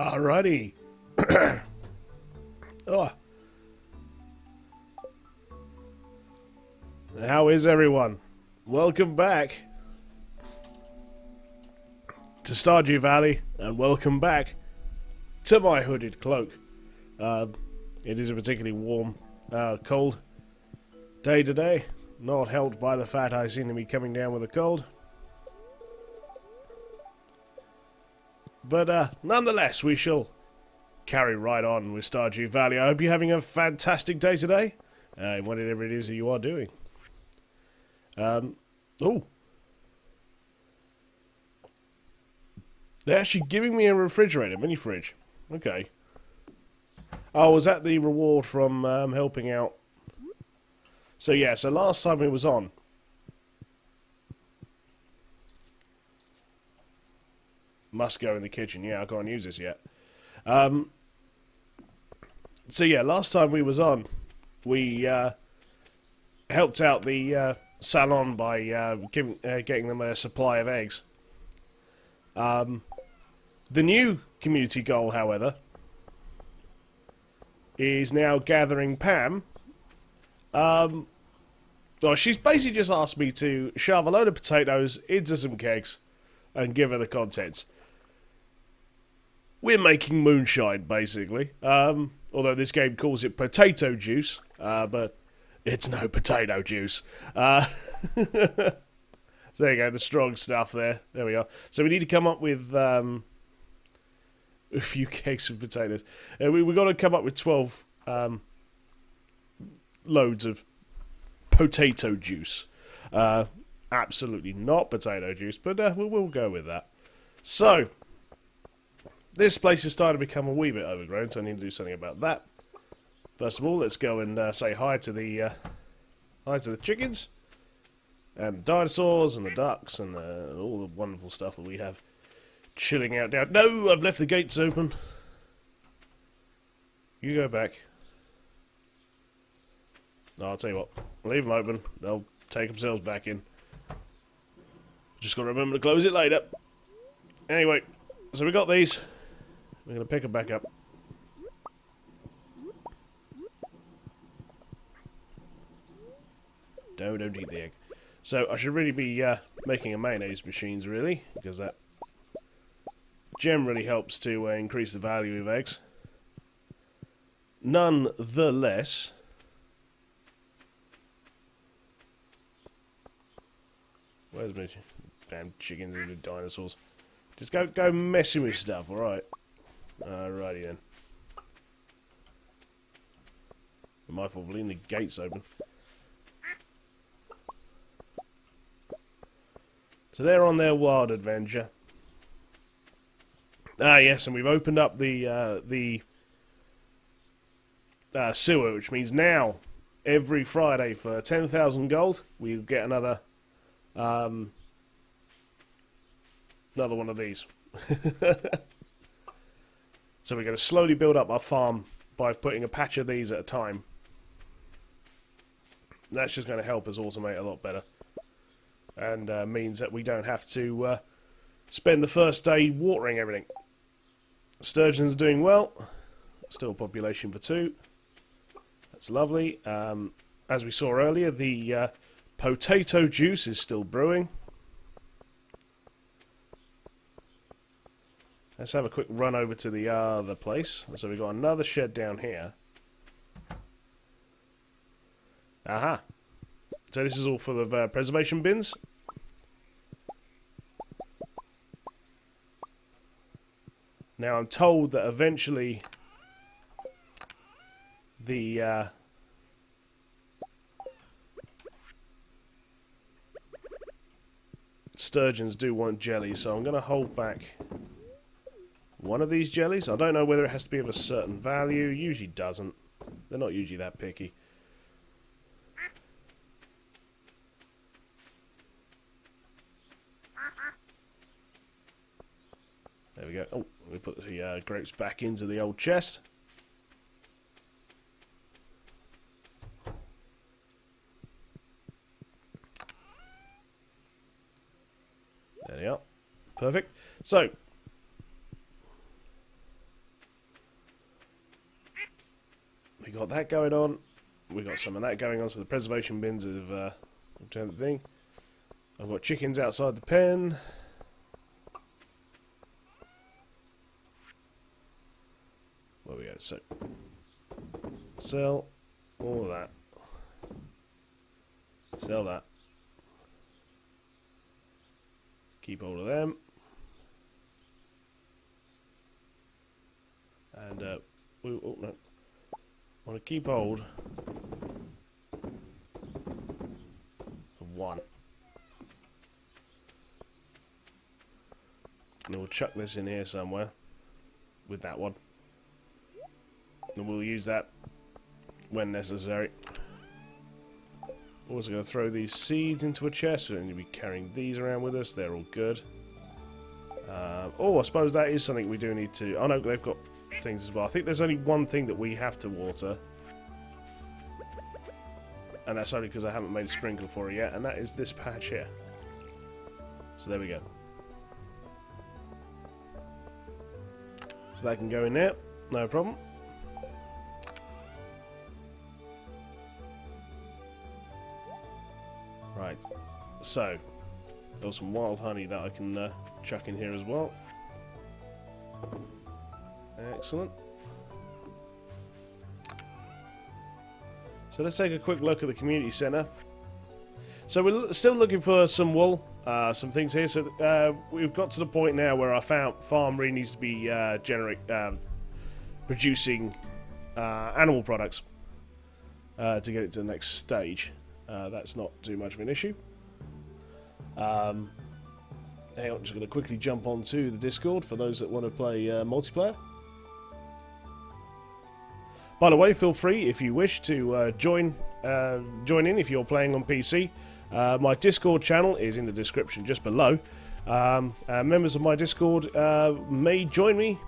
Alrighty. Oh. How is everyone? Welcome back to Stardew Valley, and welcome back to my hooded cloak. It is a particularly warm, cold day today, not helped by the fact I seem to be coming down with a cold. But nonetheless, we shall carry right on with Stardew Valley. I hope you're having a fantastic day today, whatever it is that you are doing. Oh. They're actually giving me a refrigerator, mini fridge. Okay. Oh, was that the reward from helping out? So yeah, so last time it was on. Must go in the kitchen. Yeah, I can't use this yet. So yeah, last time we was on, we helped out the salon by getting them a supply of eggs. The new community goal, however, is now gathering Pam. Well, she's basically just asked me to shove a load of potatoes into some kegs and give her the contents. We're making moonshine, basically. Although this game calls it potato juice, but it's no potato juice. So there you go, the strong stuff there. There we are. So we need to come up with a few kegs of potatoes. We've got to come up with 12 loads of potato juice. Absolutely not potato juice, but we'll go with that. So, this place is starting to become a wee bit overgrown, so I need to do something about that. First of all, let's go and say hi to the chickens, and the dinosaurs, and the ducks, and all the wonderful stuff that we have chilling out down. No, I've left the gates open. You go back. No, I'll tell you what. Leave them open. They'll take themselves back in. Just got to remember to close it later. Anyway, so we got these. We're going to pick them back up. Don't eat the egg. So I should really be making a mayonnaise machines, really, because that generally helps to increase the value of eggs. Nonetheless, where's my damn chickens and the dinosaurs? Just go messing with stuff, alright? Alrighty then. My fault for leaving the gates open. So they're on their wild adventure. Ah yes, and we've opened up the sewer, which means now every Friday for 10,000 gold we'll get another one of these. So we're going to slowly build up our farm by putting a patch of these at a time. That's just going to help us automate a lot better, and means that we don't have to spend the first day watering everything. Sturgeon's doing well. Still population for 2. That's lovely. As we saw earlier, the potato juice is still brewing. Let's have a quick run over to the other place. So we've got another shed down here. Aha. So this is all full of preservation bins. Now I'm told that eventually the sturgeons do want jelly, so I'm going to hold back one of these jellies. I don't know whether it has to be of a certain value. Usually doesn't. They're not usually that picky. There we go. Oh, we put the grapes back into the old chest. There we are. Perfect. So, that going on. We've got some of that going on, so the preservation bins have turned the thing. I've got chickens outside the pen. There we go. So, sell all of that. Sell that. Keep hold of them. And, oh no. I want to keep hold of one. And we'll chuck this in here somewhere with that one. And we'll use that when necessary. Also going to throw these seeds into a chest. We're going to be carrying these around with us. They're all good. Oh, I suppose that is something we do need to... Oh no, they've got things as well. I think there's only one thing that we have to water. And that's only because I haven't made a sprinkler for it yet. And that is this patch here. So there we go. So that can go in there. No problem. Right, so there's some wild honey that I can chuck in here as well. Excellent. So let's take a quick look at the community centre. So we're still looking for some wool, some things here. So we've got to the point now where our farm really needs to be producing animal products to get it to the next stage. That's not too much of an issue. Hang on, I'm just going to quickly jump onto the Discord for those that want to play multiplayer. By the way, feel free if you wish to join in if you're playing on PC. My Discord channel is in the description just below. Members of my Discord may join me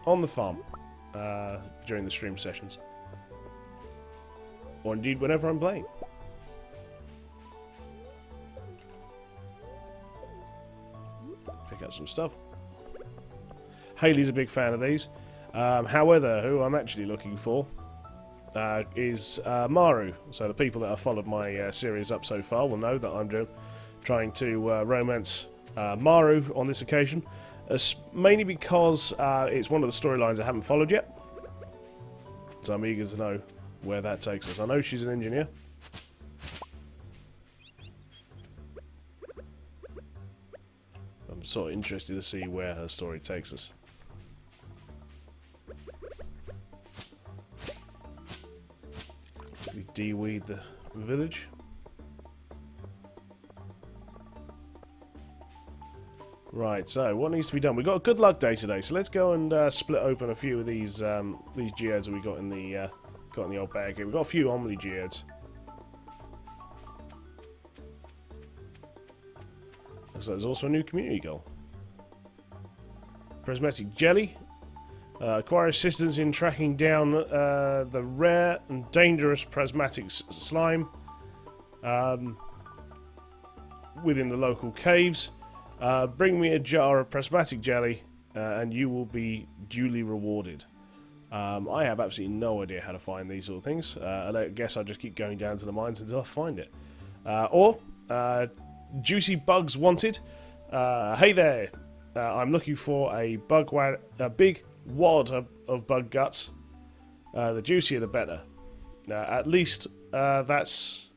on the farm during the stream sessions, or indeed whenever I'm playing. Pick up some stuff. Haley's a big fan of these. However, who I'm actually looking for is Maru. So the people that have followed my series up so far will know that I'm trying to romance Maru on this occasion. Mainly because it's one of the storylines I haven't followed yet. So I'm eager to know where that takes us. I know she's an engineer. I'm sort of interested to see where her story takes us. We de-weed the village. Right, so what needs to be done? We've got a good luck day today, so let's go and split open a few of these geodes that we got in the old bag here. We've got a few Omni geodes. Looks like there's also a new community goal. Prismatic jelly. Acquire assistance in tracking down the rare and dangerous prismatic slime within the local caves. Bring me a jar of prismatic jelly and you will be duly rewarded. I have absolutely no idea how to find these sort of things. I guess I'll just keep going down to the mines until I find it. Or juicy bugs wanted. Hey there, I'm looking for a big wad of bug guts. The juicier the better. At least that's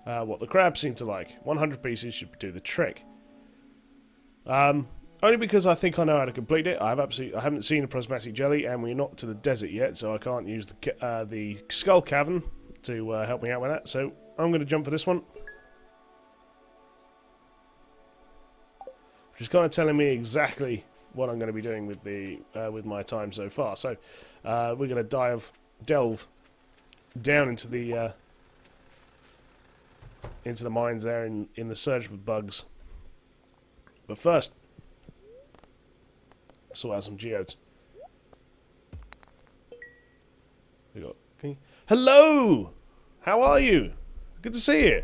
what the crabs seem to like. 100 pieces should do the trick. Only because I think I know how to complete it. I haven't seen a prismatic jelly, and we're not to the desert yet, so I can't use the skull cavern to help me out with that. So I'm going to jump for this one, which is kind of telling me exactly what I'm going to be doing with the with my time so far. So we're going to delve down into the mines there in the search for bugs. But first, sort out some geodes. Hello! How are you? Good to see you.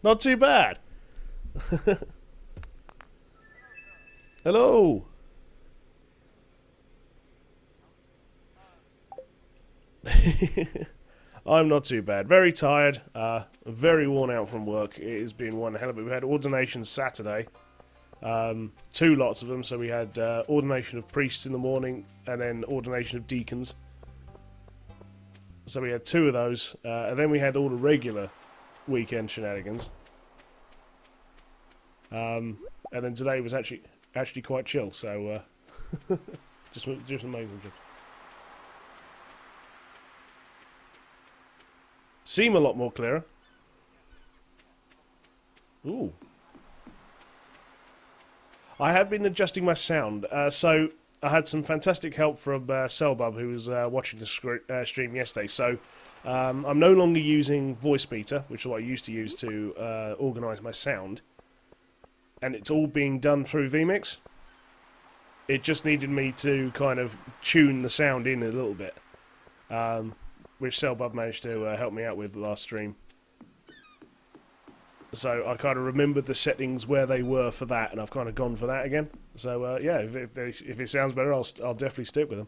Not too bad. Hello! I'm not too bad. Very tired. Very worn out from work. It has been one hell of a... We had ordination Saturday. Two lots of them. So we had ordination of priests in the morning and then ordination of deacons. So we had two of those. And then we had all the regular weekend shenanigans. And then today was actually quite chill. So just amazing. Seem a lot more clearer. Ooh. I have been adjusting my sound. So I had some fantastic help from Selbub, who was watching the stream yesterday. So I'm no longer using Voice Meter, which is what I used to use to organise my sound. And it's all being done through vMix. It just needed me to kind of tune the sound in a little bit. Which Selbub managed to help me out with last stream. So I kind of remembered the settings where they were for that, and I've kind of gone for that again. So yeah, if it sounds better, I'll definitely stick with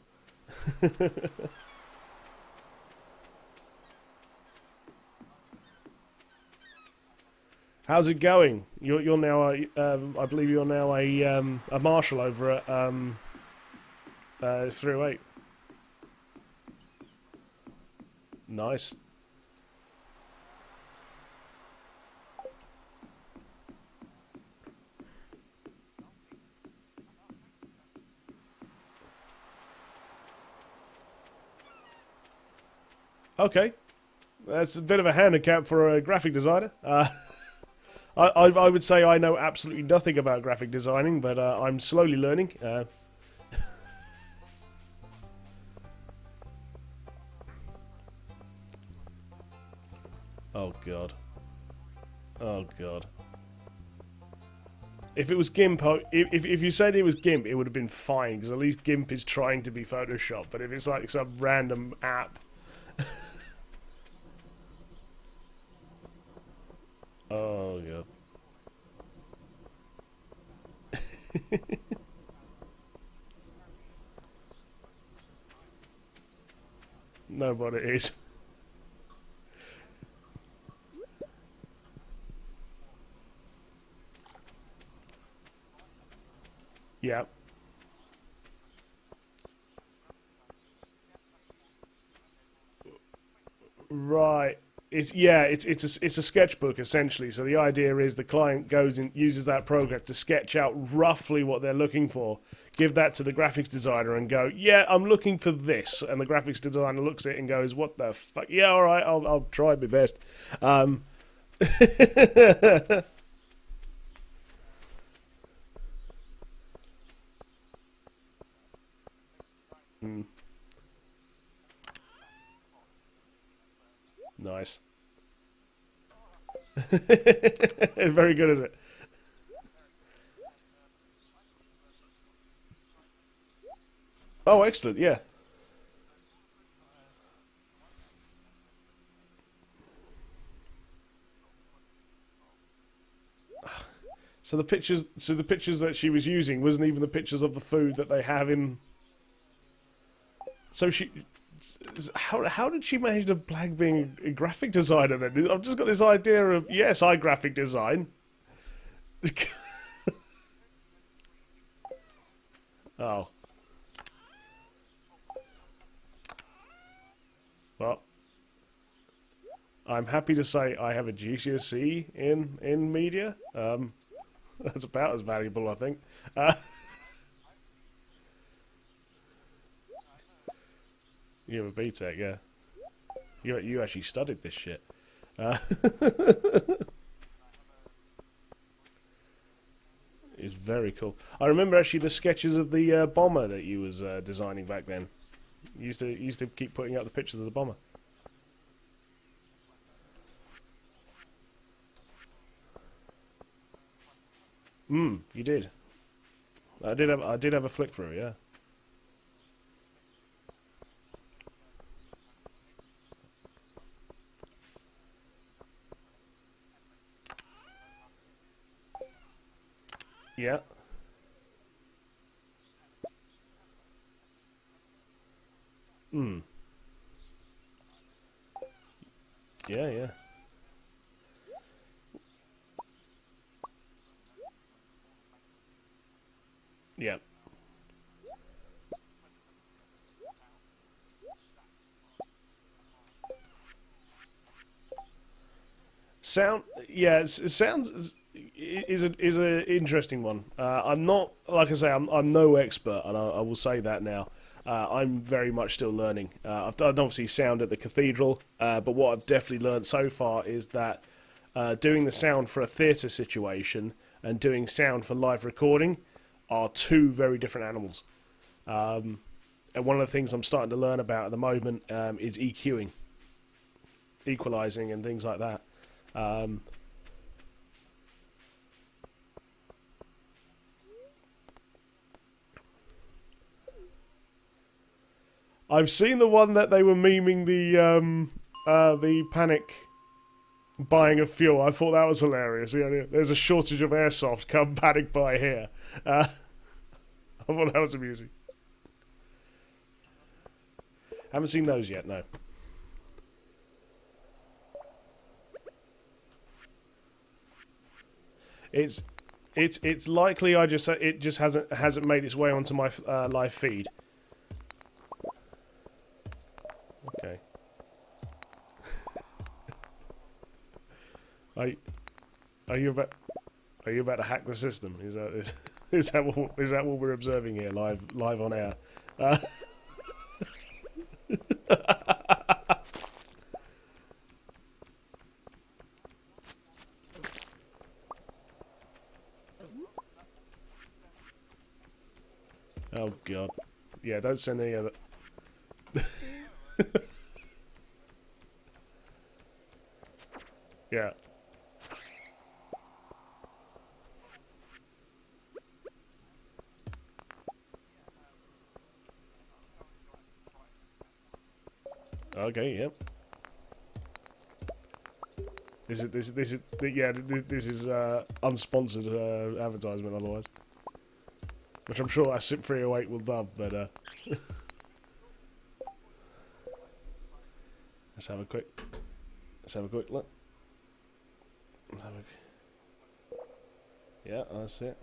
them. How's it going? You're now I believe you're now a marshal over at 308. Nice. Okay. That's a bit of a handicap for a graphic designer. I would say I know absolutely nothing about graphic designing, but I'm slowly learning. Oh god. Oh god. If it was GIMP, if you said it was GIMP, it would have been fine, because at least GIMP is trying to be Photoshop. But if it's like some random app... Oh god. No, but it is. Yeah. Right. It's a sketchbook essentially. So the idea is the client goes and uses that program to sketch out roughly what they're looking for. Give that to the graphics designer and go, yeah, I'm looking for this. And the graphics designer looks at it and goes, what the fuck? Yeah, all right, I'll try my best. Mm. Nice. Very good, is it? Oh, excellent, yeah. So the pictures that she was using wasn't even the pictures of the food that they have in. So how did she manage to blag being a graphic designer then? I've just got this idea of, yes, I graphic design. Oh. Well, I'm happy to say I have a GCSE in media. That's about as valuable, I think. You have a BTEC, yeah. You actually studied this shit. It's very cool. I remember actually the sketches of the bomber that you was designing back then. You used to keep putting out the pictures of the bomber. You did. I did have a flick through, yeah. Yeah. Yeah, yeah. Yeah. Sound, yeah, it sounds is a interesting one. I'm not, like I say, I'm no expert, and I will say that now. I'm very much still learning. I've done obviously sound at the cathedral, but what I've definitely learned so far is that doing the sound for a theatre situation and doing sound for live recording are two very different animals. And one of the things I'm starting to learn about at the moment is EQing, equalizing, and things like that. Um, I've seen the one that they were memeing the panic buying of fuel. I thought that was hilarious. Yeah, there's a shortage of airsoft. Come panic buy here. I thought that was amusing. Haven't seen those yet. No. It's it's likely it just hasn't made its way onto my live feed. Okay. Are are you about are you about to hack the system? Is that what we're observing here live on air? Uh, oh god. Yeah, don't send any other. Yeah. Okay. Yep. This is unsponsored advertisement otherwise, which I'm sure Asip 308 will love. But let's have a quick look. Yeah, that's it.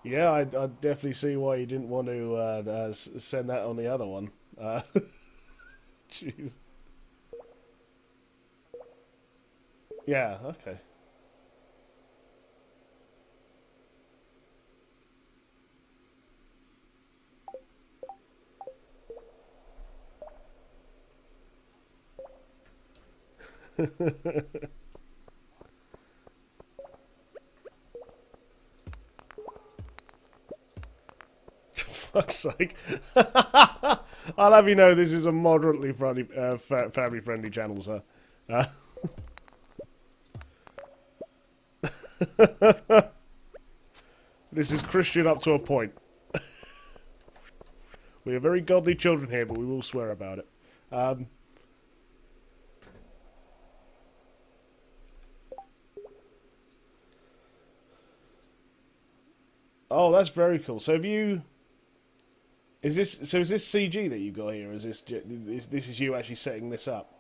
Yeah, I definitely see why you didn't want to send that on the other one. Jeez. Yeah, okay. Fuck's sake. I'll have you know this is a moderately friendly, family-friendly channel, sir. Uh, this is Christian up to a point. We are very godly children here, but we will swear about it. Oh, that's very cool. So have you... Is this CG that you got here? Or is this is you actually setting this up?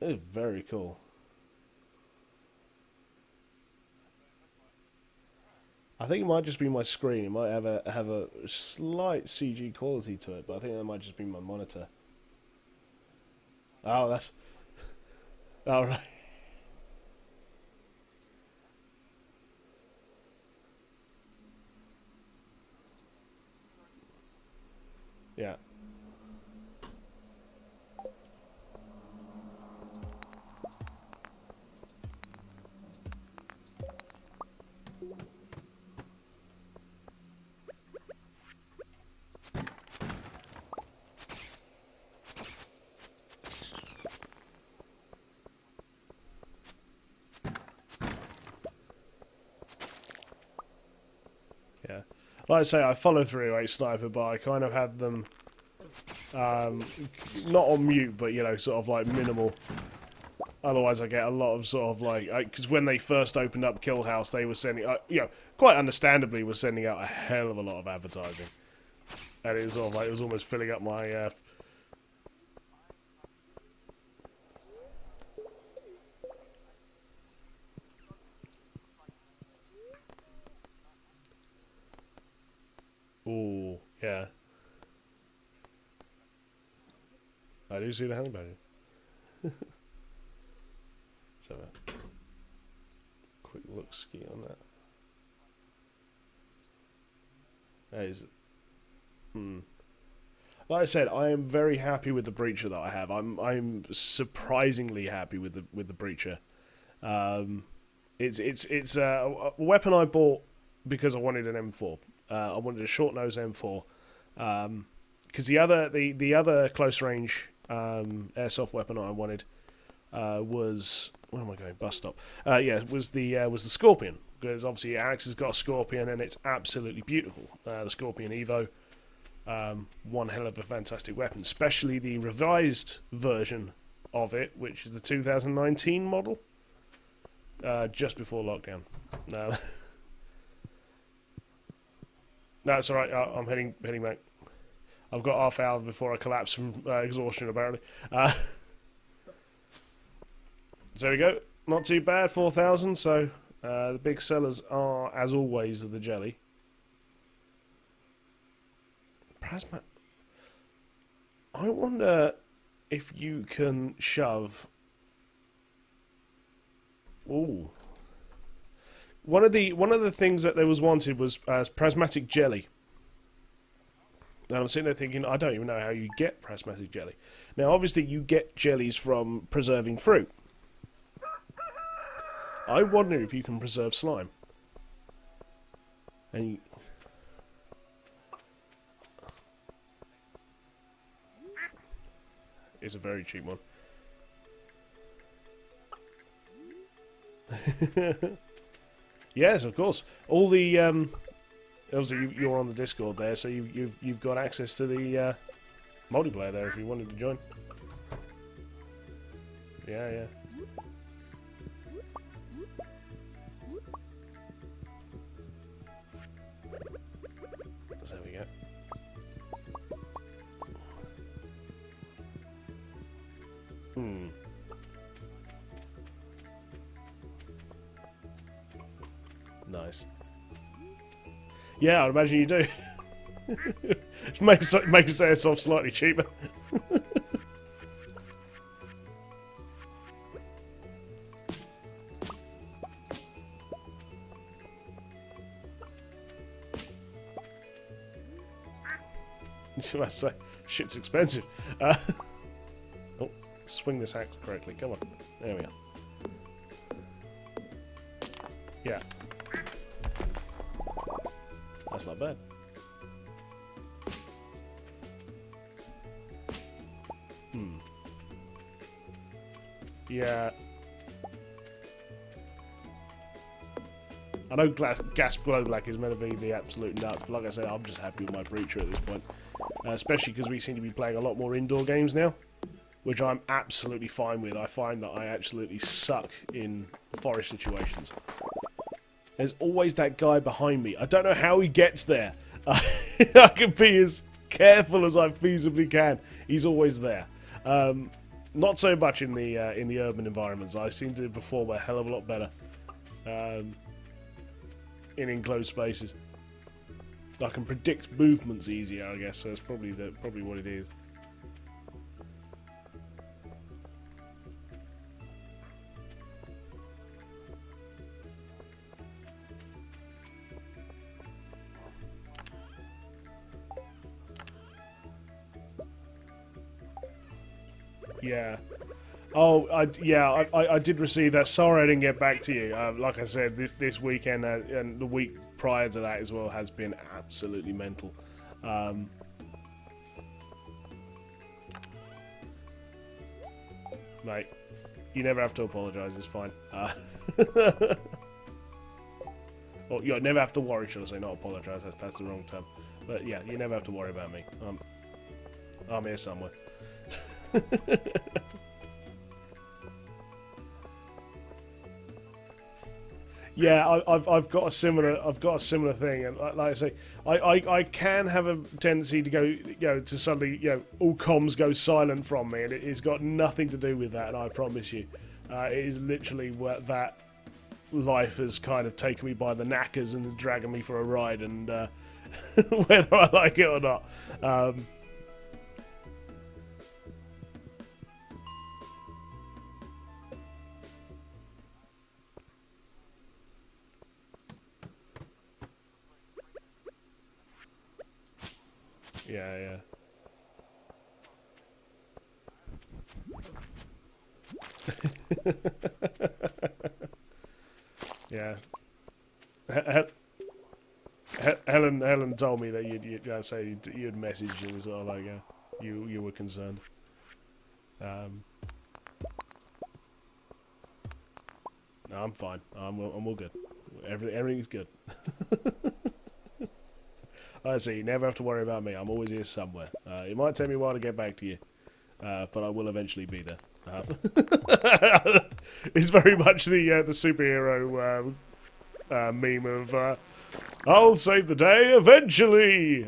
Oh, very cool. I think it might just be my screen. It might have a slight CG quality to it, but I think that might just be my monitor. Oh, that's all right. Yeah. Yeah. Like I say, I follow through a sniper, but I kind of had them not on mute, but you know, sort of like minimal. Otherwise, I get a lot of sort of like because when they first opened up Kill House, they were sending, you know, quite understandably, were sending out a hell of a lot of advertising. And it was sort of like, it was almost filling up my... Ooh, yeah. I do see the honey badger. So, quick look ski on that. That is... Like I said, I am very happy with the breacher that I have. I'm surprisingly happy with the breacher. It's a weapon I bought because I wanted an M4. I wanted a short nose M4. Because the other close range airsoft weapon I wanted was, where am I going? Bus stop. Was the Scorpion, because obviously Axe has got a Scorpion and it's absolutely beautiful. The Scorpion Evo, one hell of a fantastic weapon, especially the revised version of it, which is the 2019 model, just before lockdown. No, no, it's all right. I'm heading back. I've got half hour before I collapse from exhaustion, apparently. So there we go. Not too bad, 4,000. So the big sellers are, as always, the jelly. Plasma. I wonder if you can shove. Ooh. One of the things that there was wanted was prismatic jelly. And I'm sitting there thinking, I don't even know how you get prismatic jelly. Now, obviously, you get jellies from preserving fruit. I wonder if you can preserve slime. And you... It's a very cheap one. Yes, of course. All the obviously you're on the Discord there, so you've got access to the multiplayer there if you wanted to join. Yeah, yeah. So there we go. Nice. Yeah, I'd imagine you do. Just makes airsoft slightly cheaper. Should I say, shit's expensive. Oh, swing this axe correctly. Come on. There we are. Yeah. That's not bad. Yeah. I know gas glow black is meant to be the absolute nuts, but like I said, I'm just happy with my breacher at this point. Especially because we seem to be playing a lot more indoor games now, which I'm absolutely fine with. I find that I absolutely suck in forest situations. There's always that guy behind me. I don't know how he gets there. I can be as careful as I feasibly can. He's always there. Not so much in the urban environments. I seem to perform a hell of a lot better in enclosed spaces. I can predict movements easier, I guess. So that's probably what it is. Yeah. Oh, I did receive that. Sorry I didn't get back to you. Like I said, this weekend and the week prior to that as well has been absolutely mental. Mate, you never have to apologise. It's fine. Well, you never have to worry, should I say? Not apologise. That's the wrong term. But yeah, you never have to worry about me. I'm here somewhere. Yeah, I've got a similar thing, and like I say, I can have a tendency to go, to suddenly, all comms go silent from me, and it's got nothing to do with that. And I promise you, it is literally that life has kind of taken me by the knackers and dragging me for a ride, and whether I like it or not. Yeah. Yeah. Helen told me that you'd say you'd messaged and sort of like you were concerned. No, I'm fine. I'm all good. Everything's good. I see. You never have to worry about me. I'm always here somewhere. It might take me a while to get back to you, but I will eventually be there. It's very much the superhero meme of I'll save the day eventually.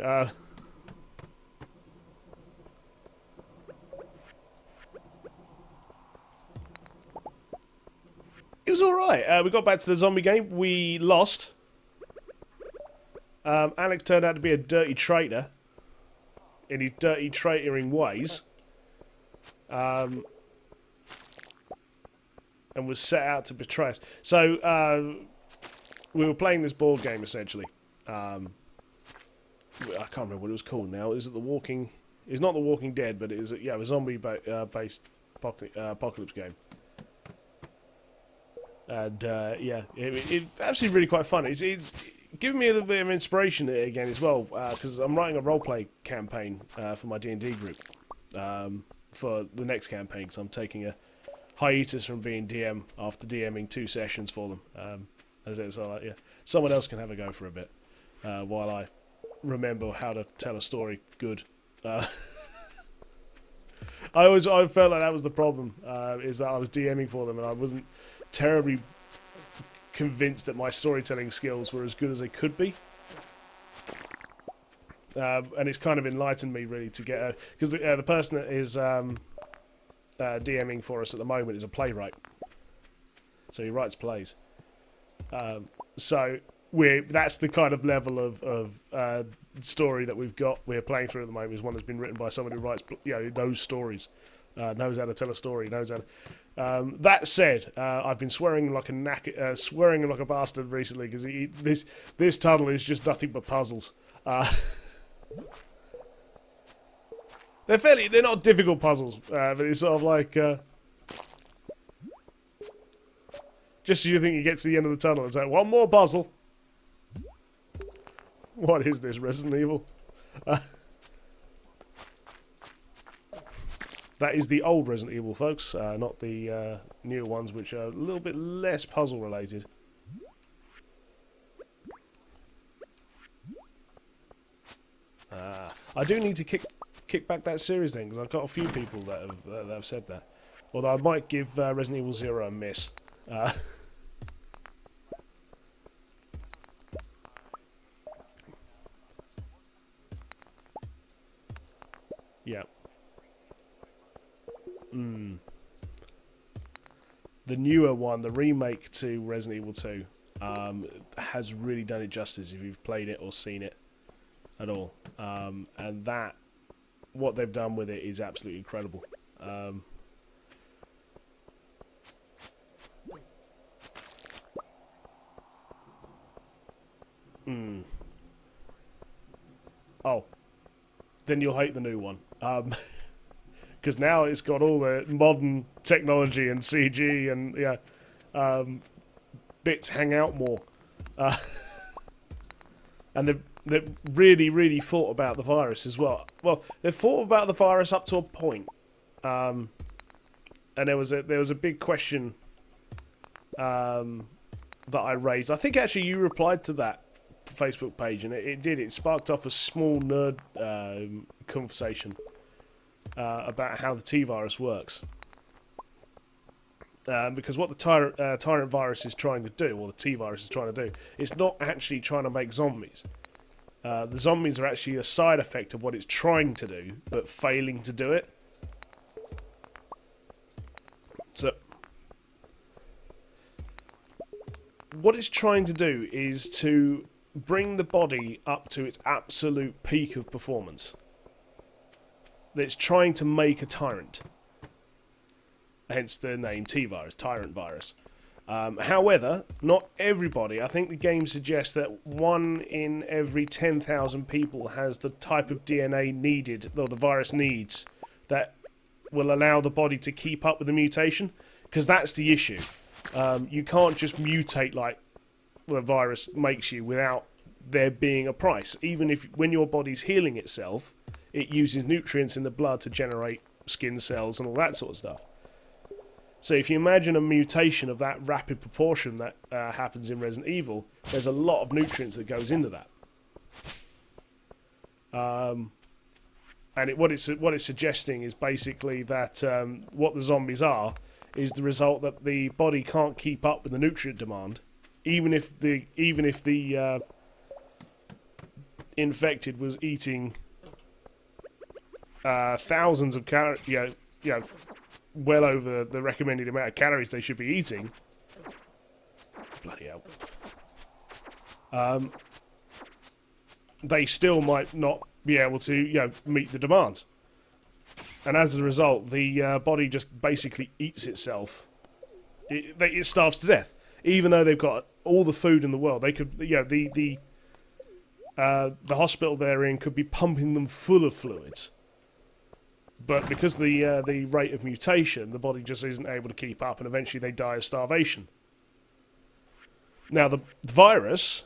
It was alright. We got back to the zombie game. We lost. Alex turned out to be a dirty traitor in his dirty traitoring ways. And was set out to betray us. So, we were playing this board game, essentially. I can't remember what it was called now. Is it The Walking... It's not The Walking Dead, but it is a zombie-based apocalypse game. And, it's actually really quite fun. It's given me a little bit of inspiration again as well, because I'm writing a roleplay campaign for my D&D group for the next campaign, because I'm taking a hiatus from being DM after DMing 2 sessions for them. Someone else can have a go for a bit while I remember how to tell a story good. I felt like that was the problem, is that I was DMing for them and I wasn't terribly convinced that my storytelling skills were as good as they could be. And it's kind of enlightened me really to get because the person that is DMing for us at the moment is a playwright, so he writes plays. So that's the kind of level of story that we're playing through at the moment, is one that's been written by someone who writes those stories, knows how to tell a story, knows how to... that said, I've been swearing like a bastard recently, because this tunnel is just nothing but puzzles. They're not difficult puzzles, but it's sort of like just as you think you get to the end of the tunnel, it's like one more puzzle. What is this, Resident Evil? That is the old Resident Evil, folks, not the newer ones, which are a little bit less puzzle related. I do need to kick back that series then, because I've got a few people that have said that. Although I might give Resident Evil 0 a miss. Yeah. The newer one, the remake to Resident Evil 2, has really done it justice if you've played it or seen it at all. And what they've done with it is absolutely incredible. Oh, then you'll hate the new one. Because now it's got all the modern technology and CG and bits hang out more. And they've really thought about the virus as well. Well, they've thought about the virus up to a point. And there was a big question that I raised. I think actually you replied to that Facebook page, and it sparked off a small nerd conversation about how the T-virus works. Because what the tyrant virus is trying to do, or the T virus is trying to do, it's not actually trying to make zombies. The zombies are actually a side effect of what it's trying to do, but failing to do it. So, what it's trying to do is to bring the body up to its absolute peak of performance. It's trying to make a tyrant. Hence the name T-Virus, Tyrant Virus. However, not everybody. I think the game suggests that 1 in every 10,000 people has the type of DNA needed, or the virus needs, that will allow the body to keep up with the mutation. Because that's the issue. You can't just mutate like the virus makes you without there being a price. Even if when your body's healing itself, it uses nutrients in the blood to generate skin cells and all that sort of stuff. So if you imagine a mutation of that rapid proportion that happens in Resident Evil, there's a lot of nutrients that goes into that. And what it's suggesting is basically that what the zombies are is the result that the body can't keep up with the nutrient demand, even if the infected was eating thousands of calories, well over the recommended amount of calories they should be eating. Bloody hell. They still might not be able to, meet the demands. And as a result, the body just basically eats itself. It starves to death. Even though they've got all the food in the world, they could, the hospital they're in could be pumping them full of fluids. But because the rate of mutation, the body just isn't able to keep up, and eventually they die of starvation. Now, the virus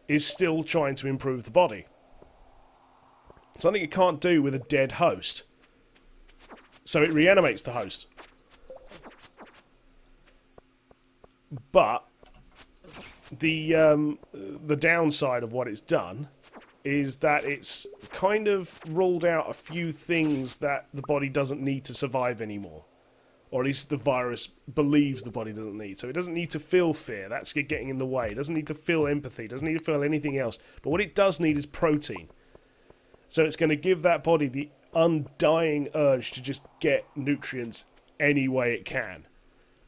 is still trying to improve the body. Something it can't do with a dead host. So it reanimates the host. But the downside of what it's done is that it's kind of ruled out a few things that the body doesn't need to survive anymore. Or at least the virus believes the body doesn't need. So it doesn't need to feel fear. That's getting in the way. It doesn't need to feel empathy. It doesn't need to feel anything else. But what it does need is protein. So it's going to give that body the undying urge to just get nutrients any way it can.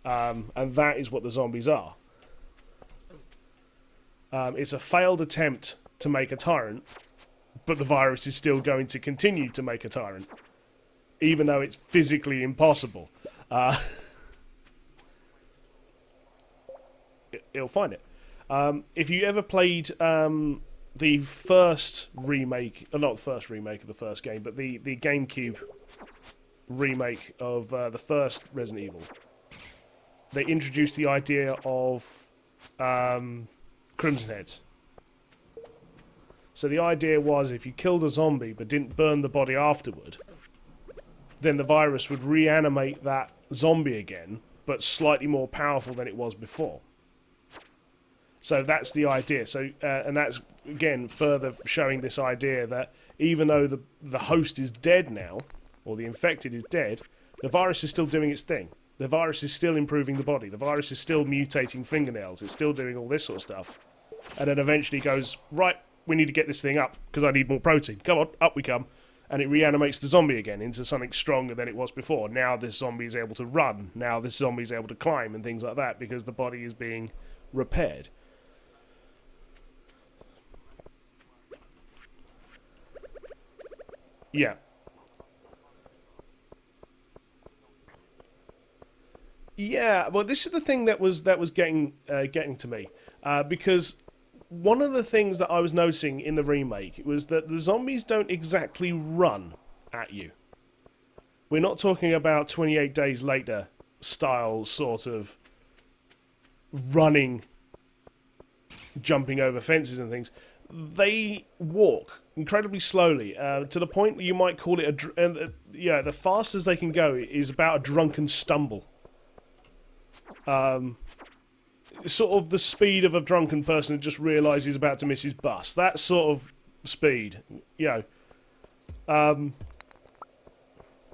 And that is what the zombies are. It's a failed attempt to make a tyrant, but the virus is still going to continue to make a tyrant, even though it's physically impossible. It'll find it. If you ever played the first remake, not the first remake of the first game, but the GameCube remake of the first Resident Evil, they introduced the idea of Crimson Heads. So the idea was if you killed a zombie but didn't burn the body afterward, then the virus would reanimate that zombie again, but slightly more powerful than it was before. So that's the idea. So and that's, again, further showing this idea that even though the host is dead now, or the infected is dead, the virus is still doing its thing. The virus is still improving the body. The virus is still mutating fingernails. It's still doing all this sort of stuff. And then eventually goes, right, we need to get this thing up, because I need more protein. Come on, up we come. And it reanimates the zombie again into something stronger than it was before. Now this zombie is able to run. Now this zombie is able to climb and things like that, because the body is being repaired. Yeah. Yeah, well, this is the thing that was getting to me, because one of the things that I was noticing in the remake was that the zombies don't exactly run at you. We're not talking about 28 Days Later style sort of running, jumping over fences and things. They walk incredibly slowly, to the point where you might call it the fastest they can go is about a drunken stumble. Sort of the speed of a drunken person who just realises he's about to miss his bus. That sort of speed, And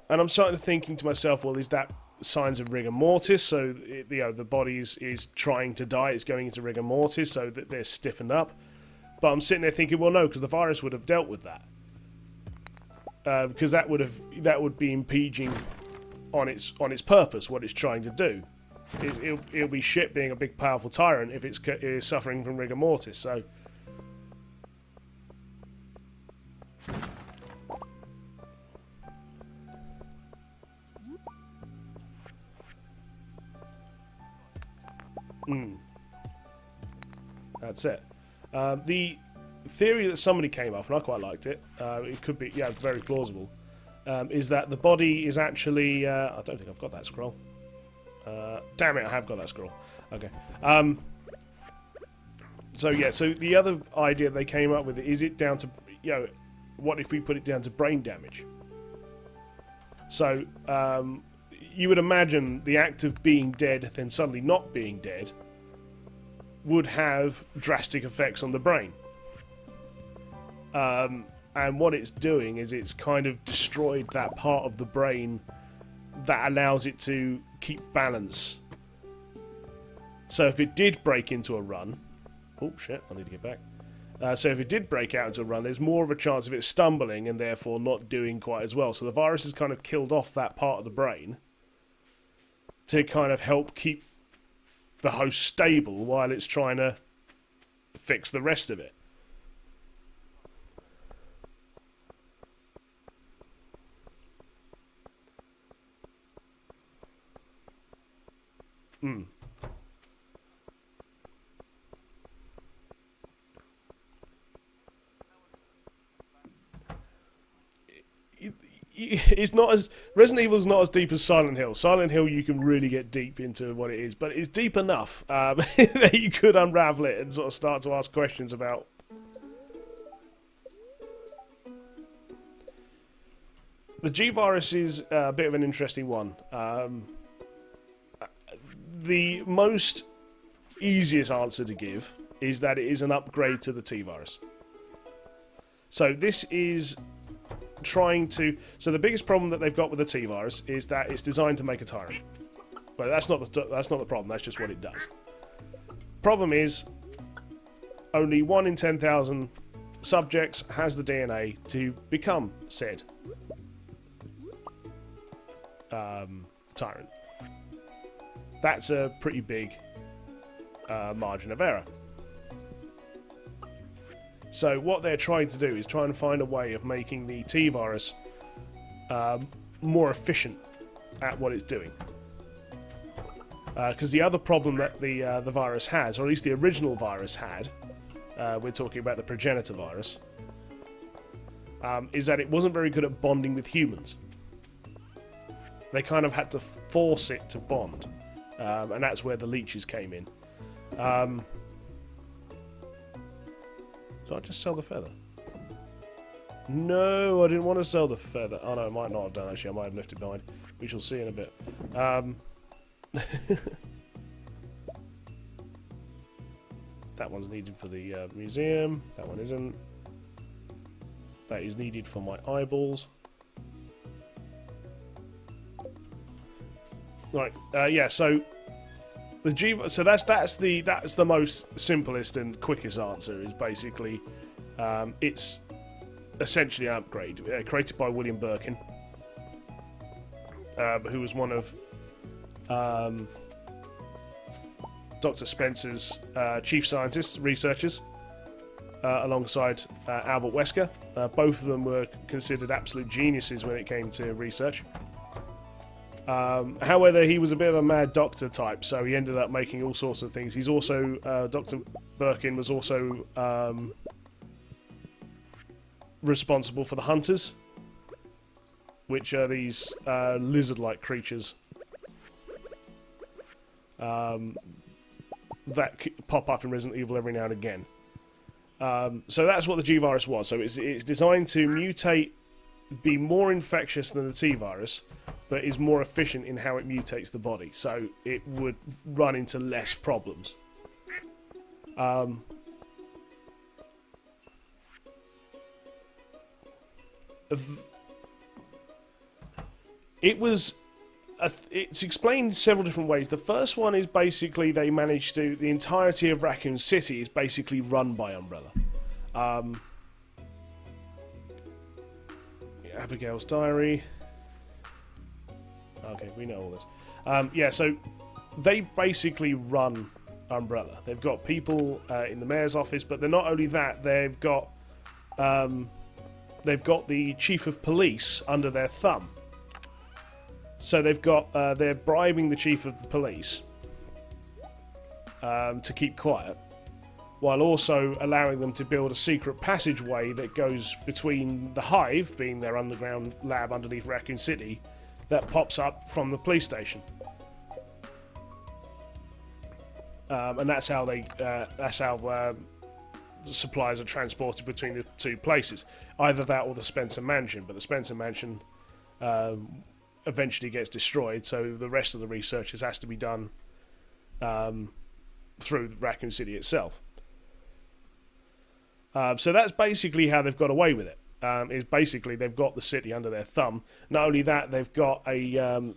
I'm starting to thinking to myself, well, is that signs of rigor mortis, so the body is trying to die, it's going into rigor mortis, so that they're stiffened up. But I'm sitting there thinking, well, no, because the virus would have dealt with that, because that would be impinging on its purpose, what it's trying to do. It'll be shit being a big powerful tyrant if it's suffering from rigor mortis. So. That's it. The theory that somebody came up, and I quite liked it, it could be, yeah, very plausible, is that the body is actually... I don't think I've got that scroll. Damn it, I have got that scroll. Okay. So, yeah, so the other idea they came up with, is it down to, what if we put it down to brain damage? So, you would imagine the act of being dead, then suddenly not being dead, would have drastic effects on the brain. And what it's doing is it's kind of destroyed that part of the brain that allows it to keep balance. So if it did break into a run... Oh, shit, I need to get back. So if it did break out into a run, there's more of a chance of it stumbling and therefore not doing quite as well. So the virus has kind of killed off that part of the brain to kind of help keep the host stable while it's trying to fix the rest of it. It's not as... Resident Evil's not as deep as Silent Hill. Silent Hill, you can really get deep into what it is, but it's deep enough that you could unravel it and sort of start to ask questions about... The G-Virus is a bit of an interesting one. The most easiest answer to give is that it is an upgrade to the T-Virus. So this is... trying to... So the biggest problem that they've got with the T-Virus is that it's designed to make a tyrant. But that's not the problem, that's just what it does. Problem is, only 1 in 10,000 subjects has the DNA to become said tyrant. That's a pretty big margin of error. So what they're trying to do is try and find a way of making the T-Virus more efficient at what it's doing. Because the other problem that the virus has, or at least the original virus had, we're talking about the progenitor virus, is that it wasn't very good at bonding with humans. They kind of had to force it to bond, and that's where the leeches came in. Did I just sell the feather? No, I didn't want to sell the feather. Oh no, I might not have done actually. I might have left it behind. We shall see in a bit. That one's needed for the museum. That one isn't. That is needed for my eyeballs. Right. Yeah. So the G. So that's the most simplest and quickest answer. Is basically it's essentially an upgrade created by William Birkin, who was one of Dr. Spencer's chief scientists, researchers, alongside Albert Wesker. Both of them were considered absolute geniuses when it came to research. However, he was a bit of a mad doctor type, so he ended up making all sorts of things. He's also, Dr. Birkin was also responsible for the Hunters, which are these lizard-like creatures that pop up in Resident Evil every now and again. So that's what the G-Virus was. So it's designed to mutate, be more infectious than the T-Virus, but is more efficient in how it mutates the body. So it would run into less problems. It was it's explained several different ways. The first one is basically they managed to... The entirety of Raccoon City is basically run by Umbrella. Abigail's diary. Okay, we know all this. Yeah, so they basically run Umbrella. They've got people in the mayor's office, but they're not only that. They've got the chief of police under their thumb. So they've got they're bribing the chief of the police to keep quiet, while also allowing them to build a secret passageway that goes between the Hive, being their underground lab underneath Raccoon City, that pops up from the police station. And that's how the supplies are transported between the two places. Either that or the Spencer Mansion, but the Spencer Mansion eventually gets destroyed, so the rest of the research has to be done through Raccoon City itself. So that's basically how they've got away with it. Is basically they've got the city under their thumb. Not only that, they've got a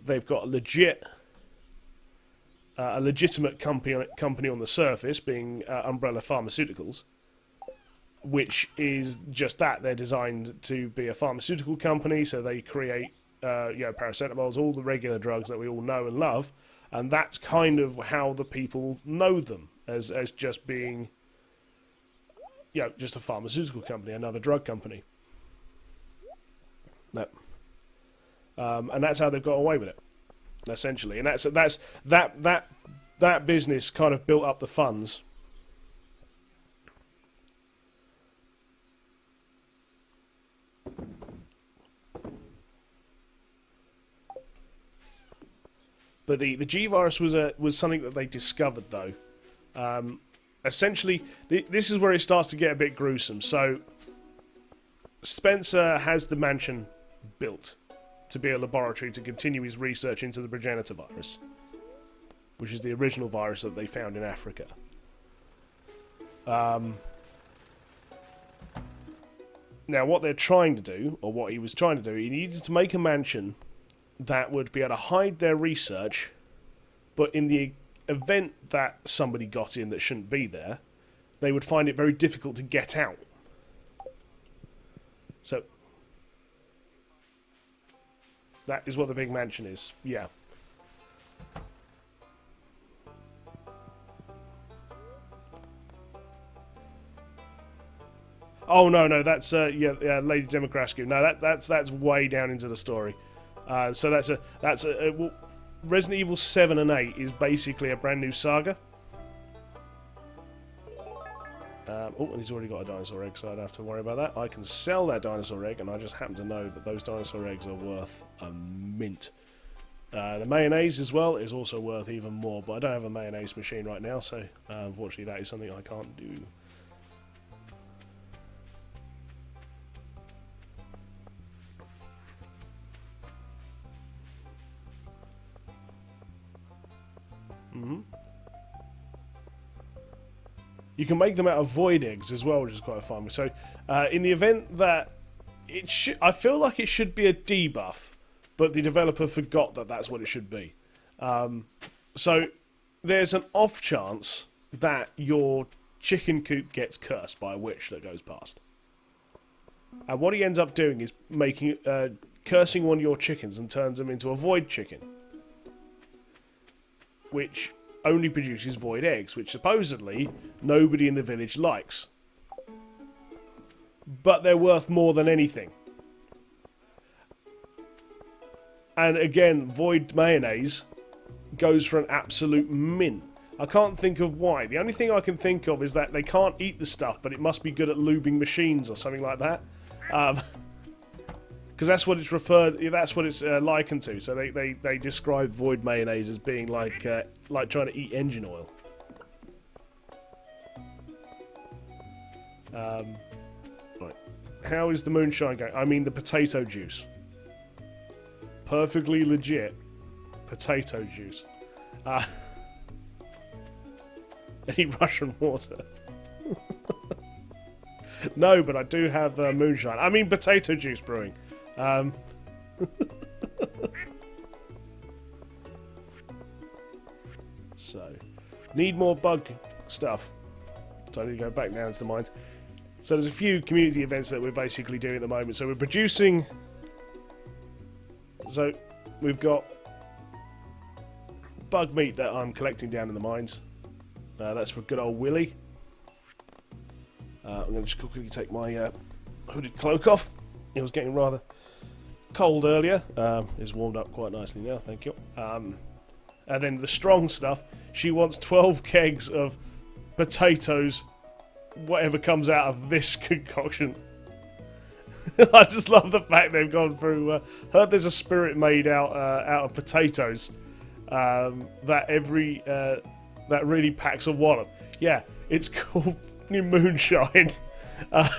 legitimate company on the surface, being Umbrella Pharmaceuticals, which is just that. They're designed to be a pharmaceutical company, so they create paracetamols, all the regular drugs that we all know and love, and that's kind of how the people know them, as just being just a pharmaceutical company, another drug company. No. And that's how they've got away with it, essentially. And that business kind of built up the funds. But the G virus was something that they discovered, though. Essentially, this is where it starts to get a bit gruesome. So Spencer has the mansion built to be a laboratory to continue his research into the progenitor virus, which is the original virus that they found in Africa. Now, what they're trying to do, or what he was trying to do, he needed to make a mansion that would be able to hide their research, but in the event that somebody got in that shouldn't be there, they would find it very difficult to get out. So that is what the big mansion is. Yeah. Oh no, that's Lady Democrascu. No, that's way down into the story. So that's Resident Evil 7 and 8 is basically a brand new saga. And he's already got a dinosaur egg, so I don't have to worry about that. I can sell that dinosaur egg, and I just happen to know that those dinosaur eggs are worth a mint. The mayonnaise as well is also worth even more, but I don't have a mayonnaise machine right now, so unfortunately that is something I can't do. You can make them out of void eggs as well, which is quite fun. So, in the event that I feel like it should be a debuff, but the developer forgot that that's what it should be. So, there's an off chance that your chicken coop gets cursed by a witch that goes past. And what he ends up doing is cursing one of your chickens and turns them into a void chicken, which only produces void eggs, which supposedly nobody in the village likes. But they're worth more than anything. And again, void mayonnaise goes for an absolute mint. I can't think of why. The only thing I can think of is that they can't eat the stuff, but it must be good at lubing machines or something like that. Because that's what it's that's what it's likened to. So they describe void mayonnaise as being like trying to eat engine oil. Right. How is the moonshine going? I mean the potato juice. Perfectly legit potato juice. Any Russian water? No, but I do have moonshine. I mean potato juice brewing. So, need more bug stuff. So I need to go back down to the mines. So there's a few community events that we're basically doing at the moment. So we're producing... So we've got bug meat that I'm collecting down in the mines. That's for good old Willy. I'm going to just quickly take my hooded cloak off. It was getting rather cold earlier. It's warmed up quite nicely now, thank you. And then the strong stuff, she wants 12 kegs of potatoes, whatever comes out of this concoction. I just love the fact they've gone through. Heard there's a spirit made out of potatoes that really packs a wallop. Yeah, it's called New Moonshine, and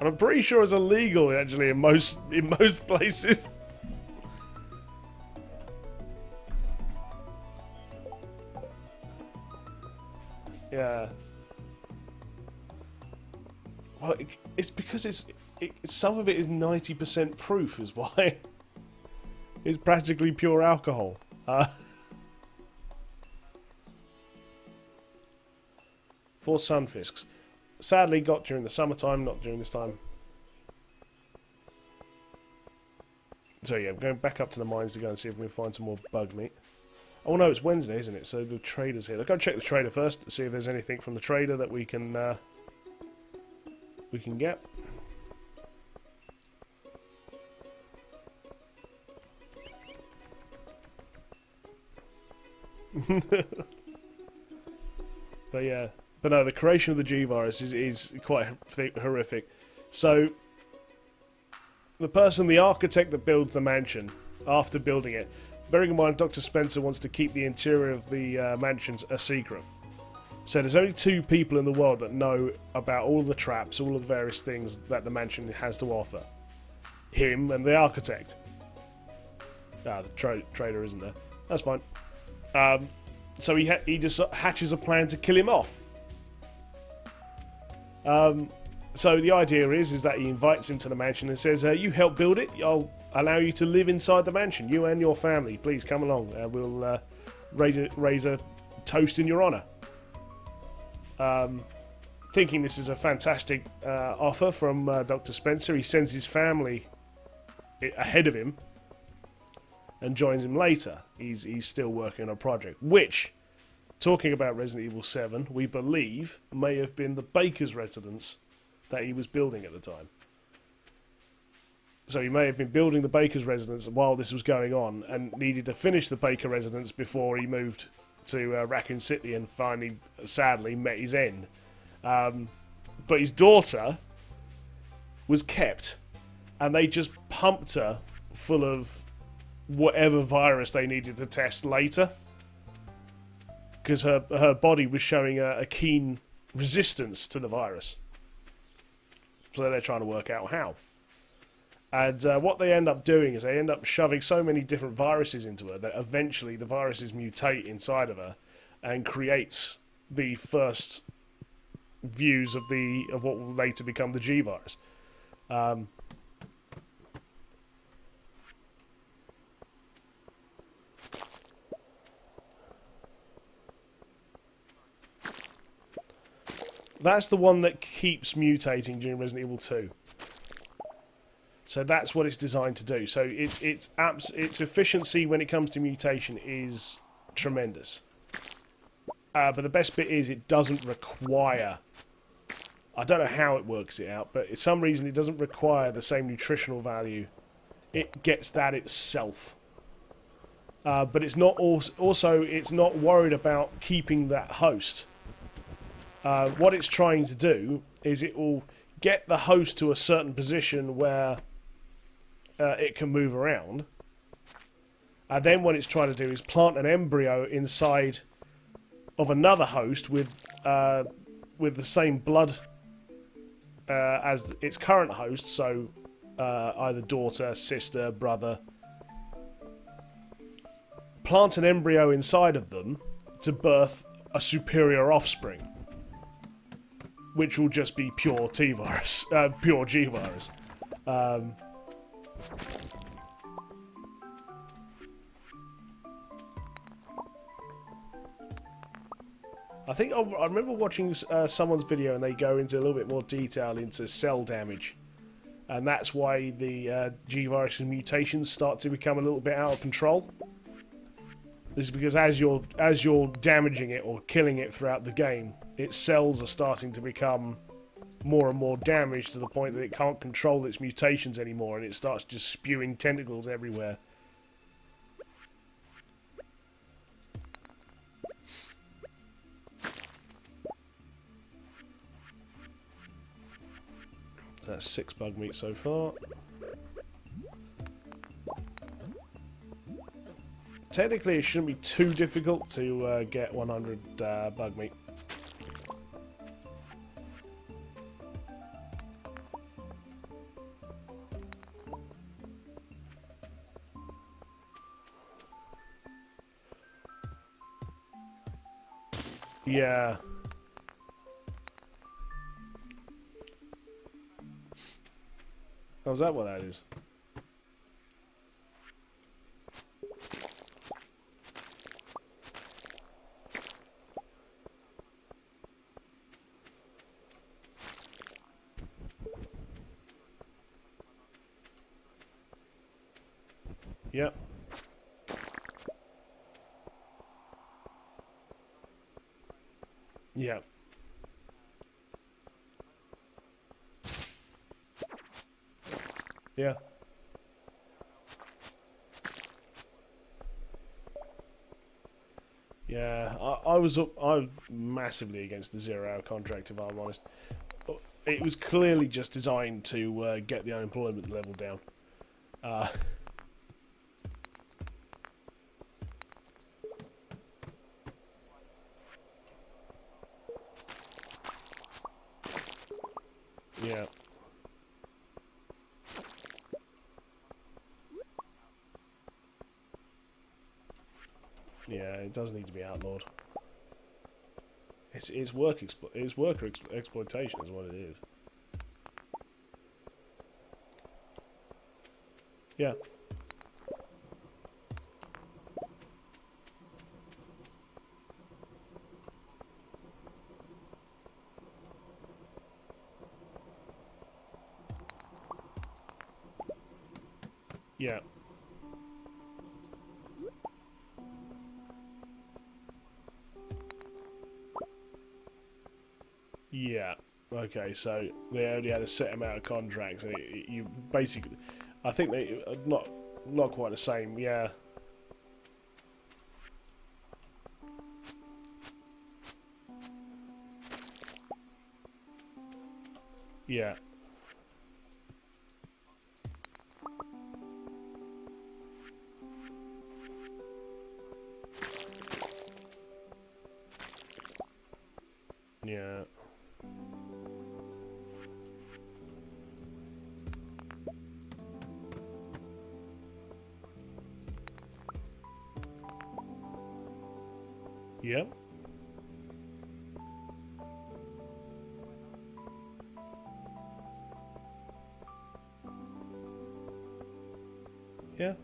I'm pretty sure it's illegal actually in most places. Yeah. Well, it's because some of it is 90% proof, is why. It's practically pure alcohol. For sunfisks. Sadly, got during the summertime, not during this time. So yeah, I'm going back up to the mines to go and see if we can find some more bug meat. Oh no, it's Wednesday, isn't it? So the trader's here. Let's go check the trader first to see if there's anything from the trader that we can get. But yeah, but no, the creation of the G virus is quite horrific. So the architect that builds the mansion, after building it, bearing in mind Dr. Spencer wants to keep the interior of the mansions a secret. So there's only 2 people in the world that know about all the traps, all of the various things that the mansion has to offer. Him and the architect. Ah, the trader isn't there. That's fine. So he just hatches a plan to kill him off. So the idea is that he invites him to the mansion and says, you help build it, I'll allow you to live inside the mansion, you and your family. Please come along. We'll raise a toast in your honour. Thinking this is a fantastic offer from Dr. Spencer, he sends his family ahead of him and joins him later. He's still working on a project, which, talking about Resident Evil 7, we believe may have been the baker's residence that he was building at the time. So he may have been building the baker's residence while this was going on and needed to finish the baker residence before he moved to Raccoon City and finally, sadly, met his end. But his daughter was kept, and they just pumped her full of whatever virus they needed to test later, because her body was showing a keen resistance to the virus. So they're trying to work out how. And what they end up doing is they end up shoving so many different viruses into her that eventually the viruses mutate inside of her and creates the first views of what will later become the G virus. That's the one that keeps mutating during Resident Evil 2. So that's what it's designed to do. So its efficiency when it comes to mutation is tremendous. But the best bit is it doesn't require... I don't know how it works it out, but for some reason it doesn't require the same nutritional value. It gets that itself. But it's not also it's not worried about keeping that host. What it's trying to do is it will get the host to a certain position where it can move around. And then what it's trying to do is plant an embryo inside of another host with the same blood as its current host, so either daughter, sister, brother. Plant an embryo inside of them to birth a superior offspring, which will just be pure T virus, pure G virus. I think I remember watching someone's video and they go into a little bit more detail into cell damage. And that's why the G virus's mutations start to become a little bit out of control. This is because as you're damaging it or killing it throughout the game, its cells are starting to become more and more damaged to the point that it can't control its mutations anymore, and it starts just spewing tentacles everywhere. That's 6 bug meat so far. Technically, it shouldn't be too difficult to get 100 bug meat. Yeah. Oh, is that what that is? Yep. Yep. Yeah. Yeah, I was massively against the 0-hour contract, if I'm honest. It was clearly just designed to get the unemployment level down. Yeah. Yeah, it does need to be outlawed. It's worker exploitation is what it is. Yeah. Yeah. Yeah. Okay, so they only had a set amount of contracts, and you basically, I think they not quite the same. Yeah. Yeah. Yeah. Yeah. Yeah.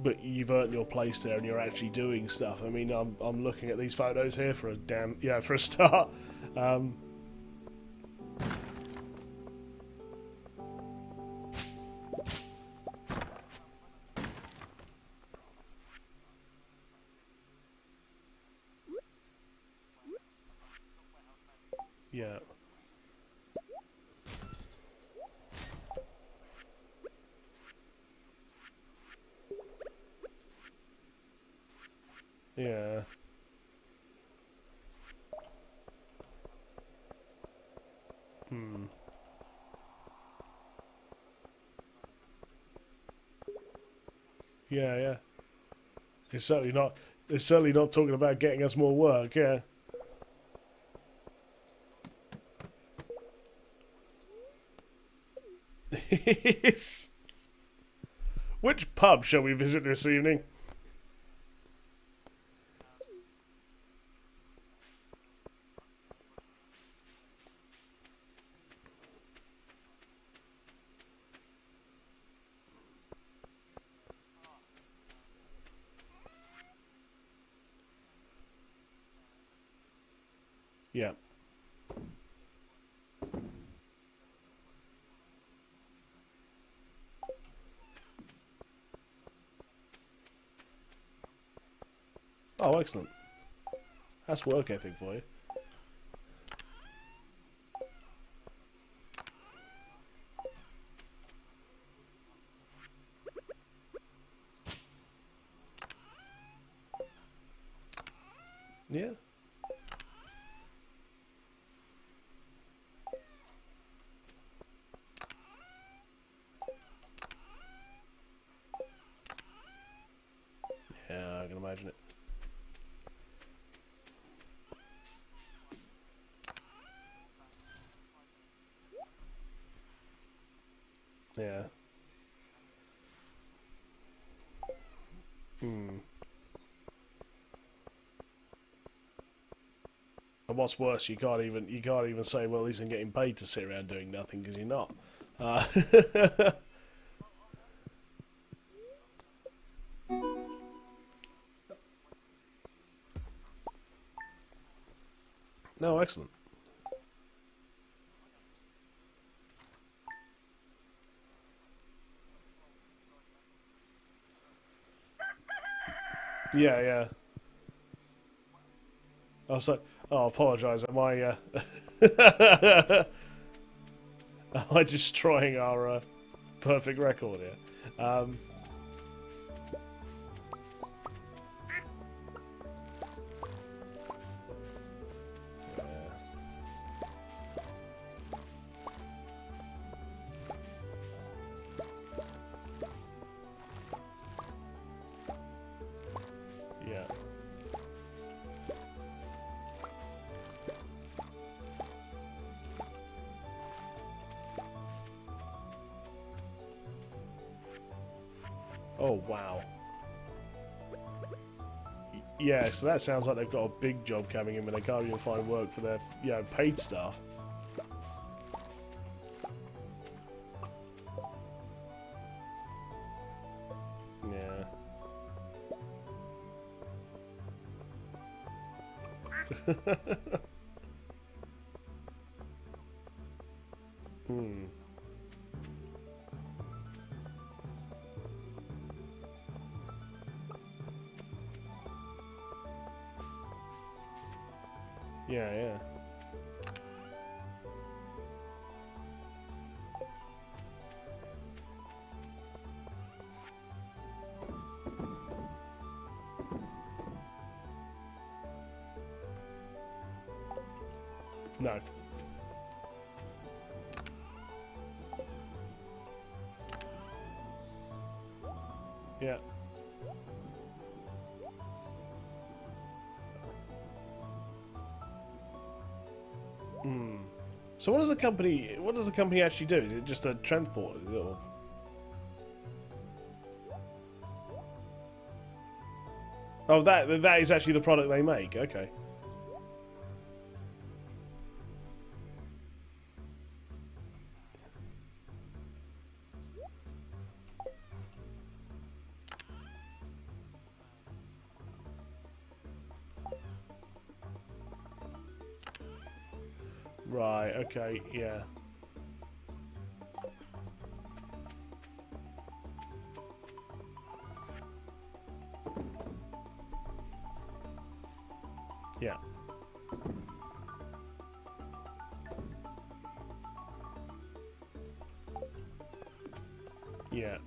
But you've earned your place there, and you're actually doing stuff. I mean, I'm looking at these photos here for for a start. Yeah. Yeah. Hmm. Yeah, yeah. It's certainly not. It's certainly not talking about getting us more work. Yeah. Which pub shall we visit this evening? Yeah. Oh, excellent. That's work ethic for you. Yeah. Yeah, I can imagine it. Yeah. Hmm. And what's worse, you can't even say, well, he's getting paid to sit around doing nothing because you're not. Uh, no, excellent. Yeah, yeah. I was like, oh, I apologise. Am I destroying our perfect record here? Yeah. Oh, wow. Yeah, so that sounds like they've got a big job coming in, but they can't even find work for their, paid staff. Yeah. Hmm. Yeah, yeah. No. Yeah. Hmm. So what does the company actually do? Is it just a transport? Is it, or... Oh, that is actually the product they make. Okay. Right. Okay. Yeah. Yeah. Yeah.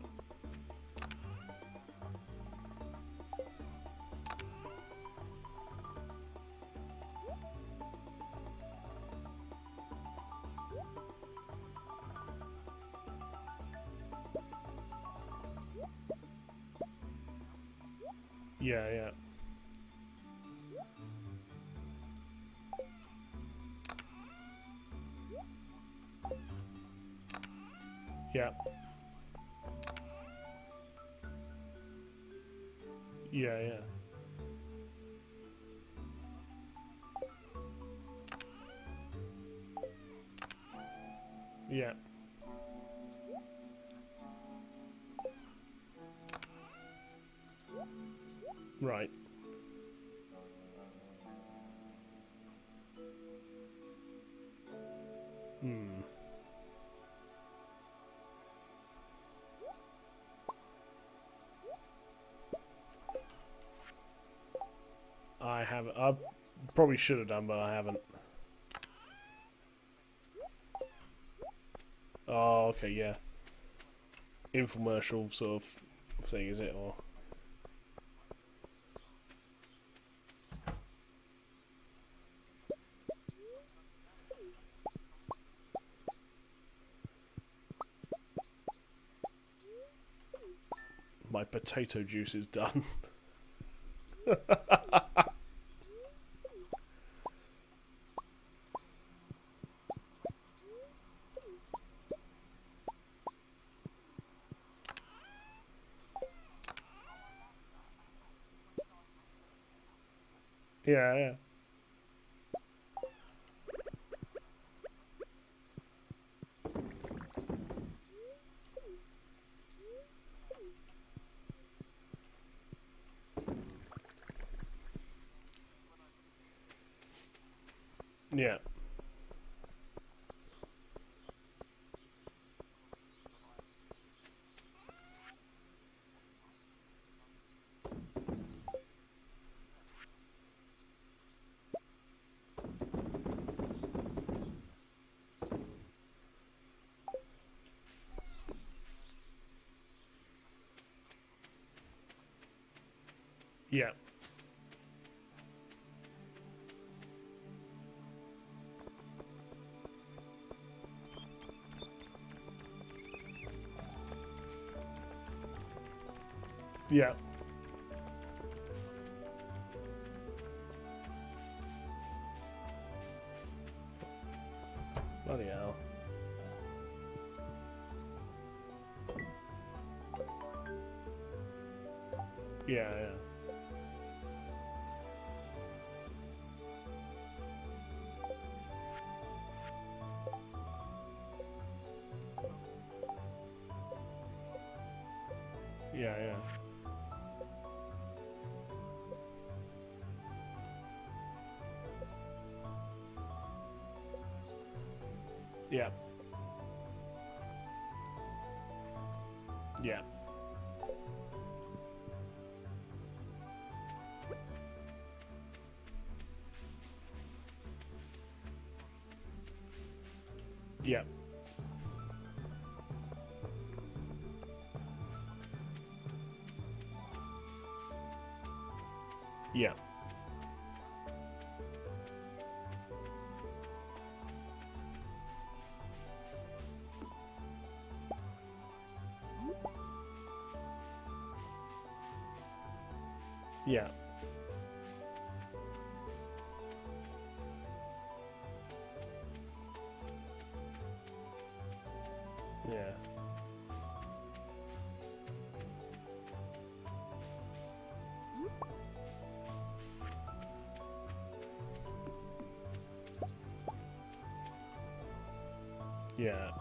Yeah. Yeah. Yeah. Yeah. Yeah. Yeah. Right. haven't. I probably should have done, but I haven't. Oh, okay, yeah. Infomercial sort of thing, is it? Or my potato juice is done. Yeah, yeah. Yeah. Yeah. Yeah. Bloody hell. Yeah, yeah. Yeah, yeah. Yeah. Yeah. Yeah. Yeah. Yeah. Yeah. Yeah.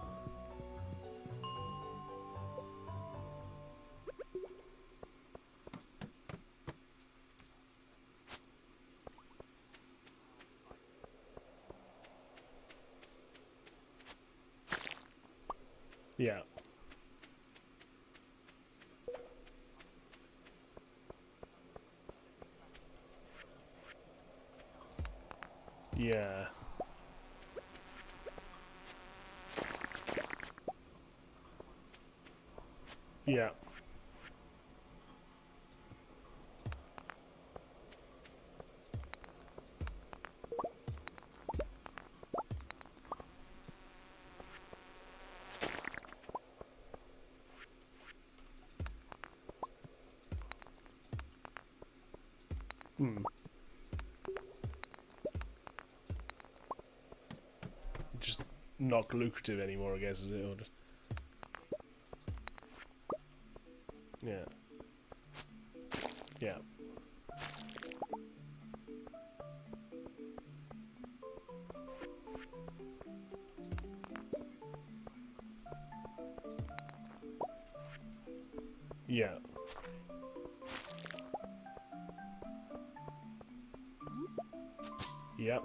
Yeah. Yeah. Yeah. Hmm. Just not lucrative anymore, I guess, is it? Or just... Yeah. Yeah. Yeah. Yep.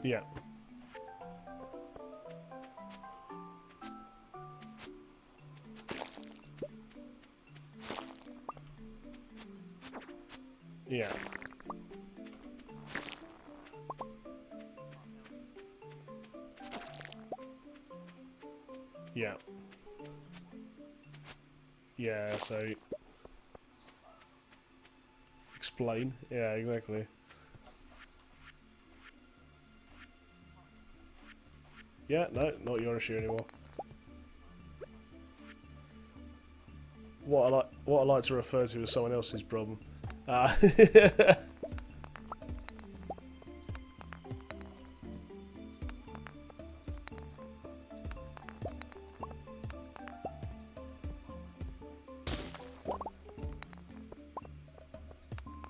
Yeah. Yeah. Yeah. Yeah, so... Explain. Yeah, exactly. Yeah, no, not your issue anymore. What I like to refer to as someone else's problem.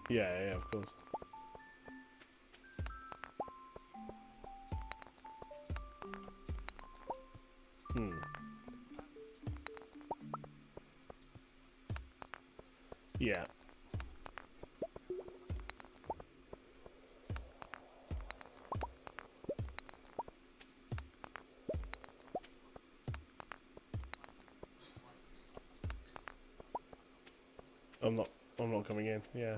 Yeah, of course. Hmm. Yeah. I'm not. I'm not coming in. Yeah.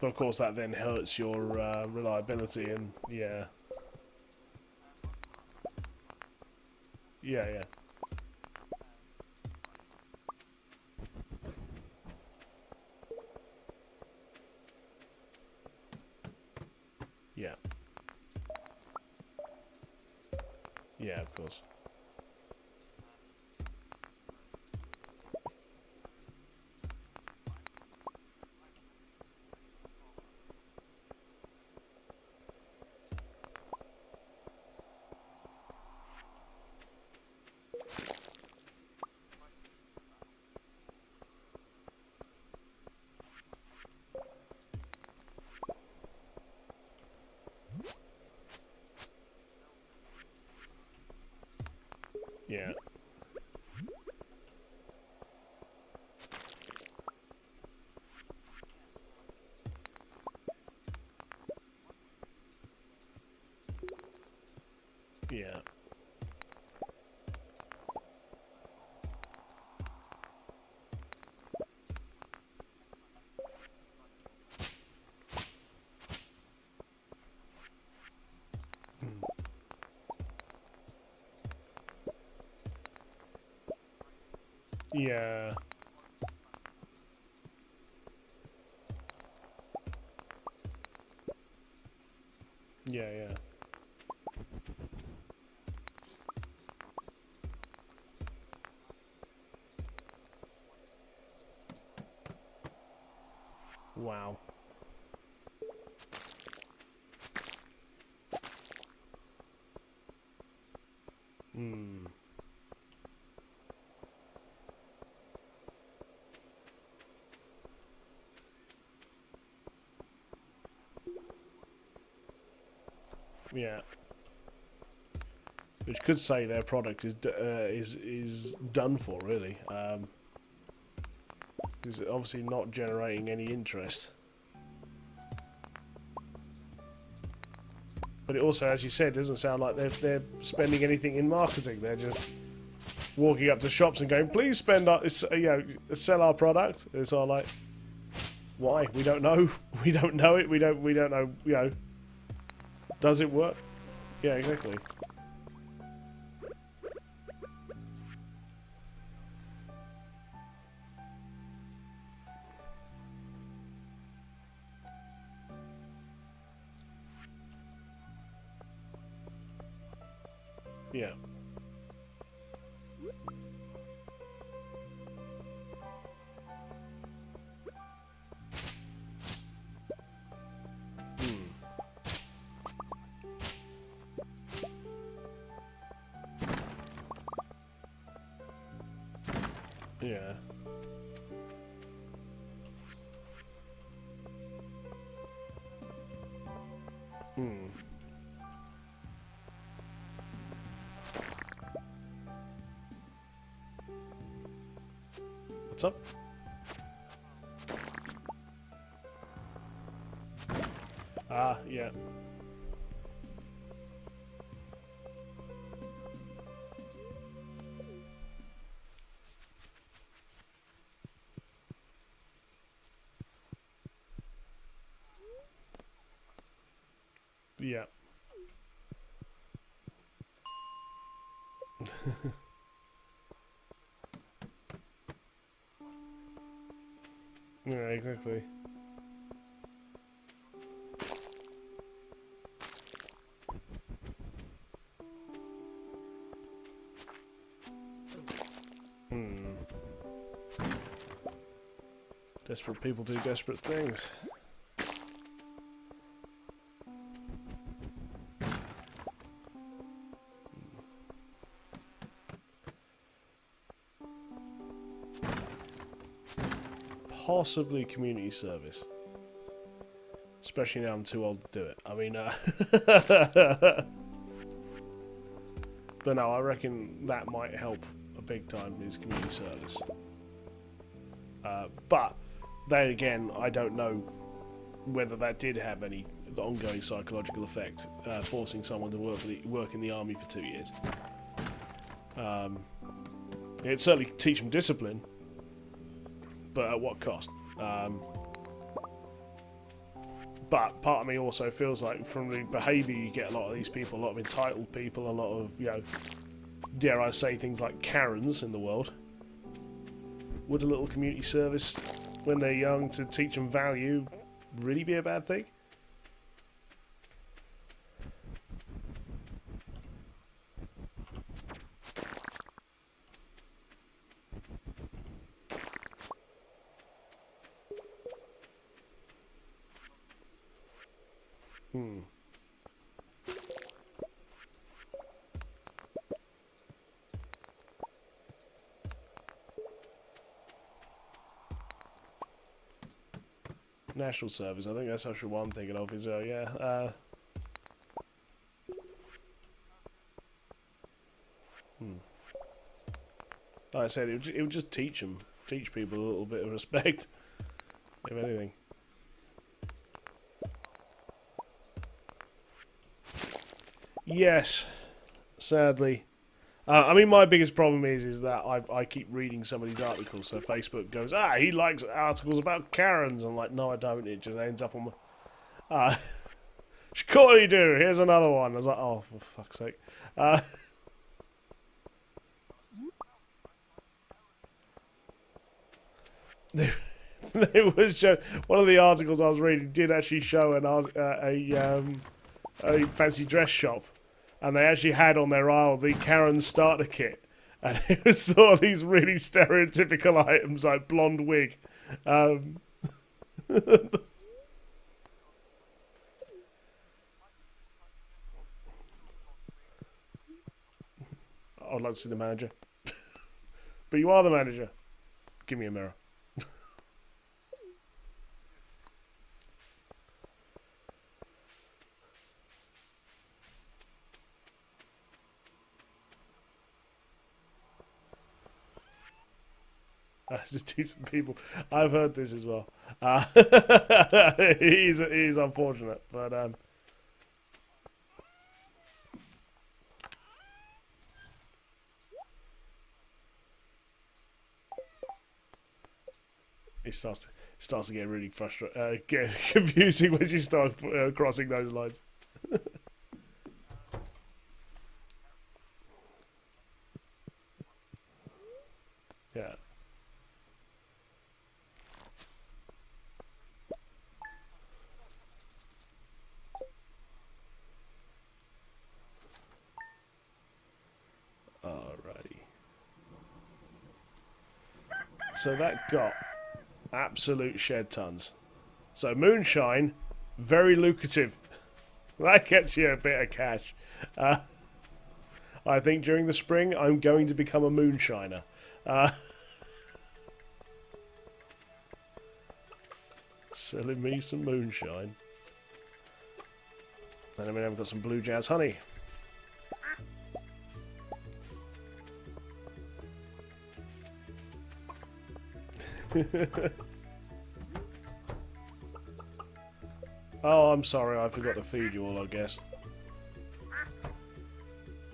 But of course, that then hurts your reliability, and yeah. Yeah. Yeah. Yeah. Of course. Yeah. Yeah. Yeah. Yeah. Wow. Hmm. Yeah. Which could say their product is done for, really. Is obviously not generating any interest. But it also, as you said, doesn't sound like they're spending anything in marketing. They're just walking up to shops and going, "Please spend sell our product." It's all like, why? We don't know. We don't know it. We don't know. Does it work? Yeah, exactly. Yeah. Hmm. Yeah. Hmm. What's up? Ah, yeah. Yeah. Yeah, exactly. Desperate people do desperate things. Possibly community service. Especially now I'm too old to do it. I mean, but no, I reckon that might help a big time, is community service. But then again, I don't know whether that did have any ongoing psychological effect, forcing someone to work in the army for 2 years. It'd certainly teach them discipline, but at what cost? But part of me also feels like from the behaviour you get a lot of these people, a lot of entitled people, a lot of, you know, dare I say things like Karens in the world. Would a little community service when they're young to teach them value really be a bad thing? National service, I think that's actually what I'm thinking of, is, yeah, like I said, it would just teach people a little bit of respect, if anything. Yes, sadly. I mean, my biggest problem is that I keep reading some of these articles. So Facebook goes, he likes articles about Karens. I'm like, no, I don't. It just ends up on my... Sure you do. Here's another one. I was like, oh, for fuck's sake. It was one of the articles I was reading did actually show a fancy dress shop, and they actually had on their aisle the Karen starter kit, and it was sort of these really stereotypical items like blonde wig. I would like to see the manager, but you are the manager. Give me a mirror. That's decent people. I've heard this as well. He's unfortunate, but it starts to get really frustrating, get confusing when you start crossing those lines. Yeah. Alrighty. So that got absolute shed tons. So moonshine, very lucrative. That gets you a bit of cash. I think during the spring I'm going to become a moonshiner. Selling me some moonshine. And I mean, I've got some blue jazz honey. Oh, I'm sorry, I forgot to feed you all, I guess.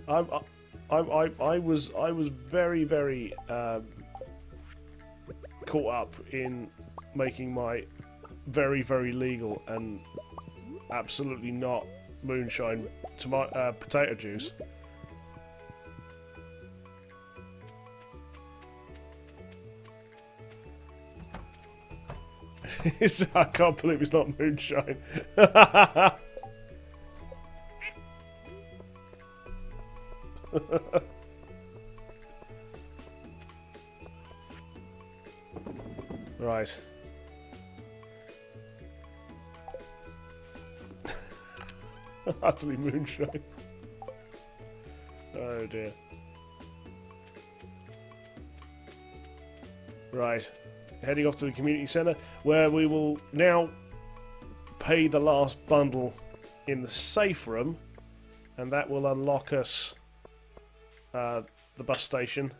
I was very, very caught up in making my very, very legal and absolutely not moonshine potato juice. I can't believe it's not moonshine. Right. Utterly moonshine. Oh dear. Right. Heading off to the community centre, where we will now pay the last bundle in the safe room, and that will unlock us the bus station.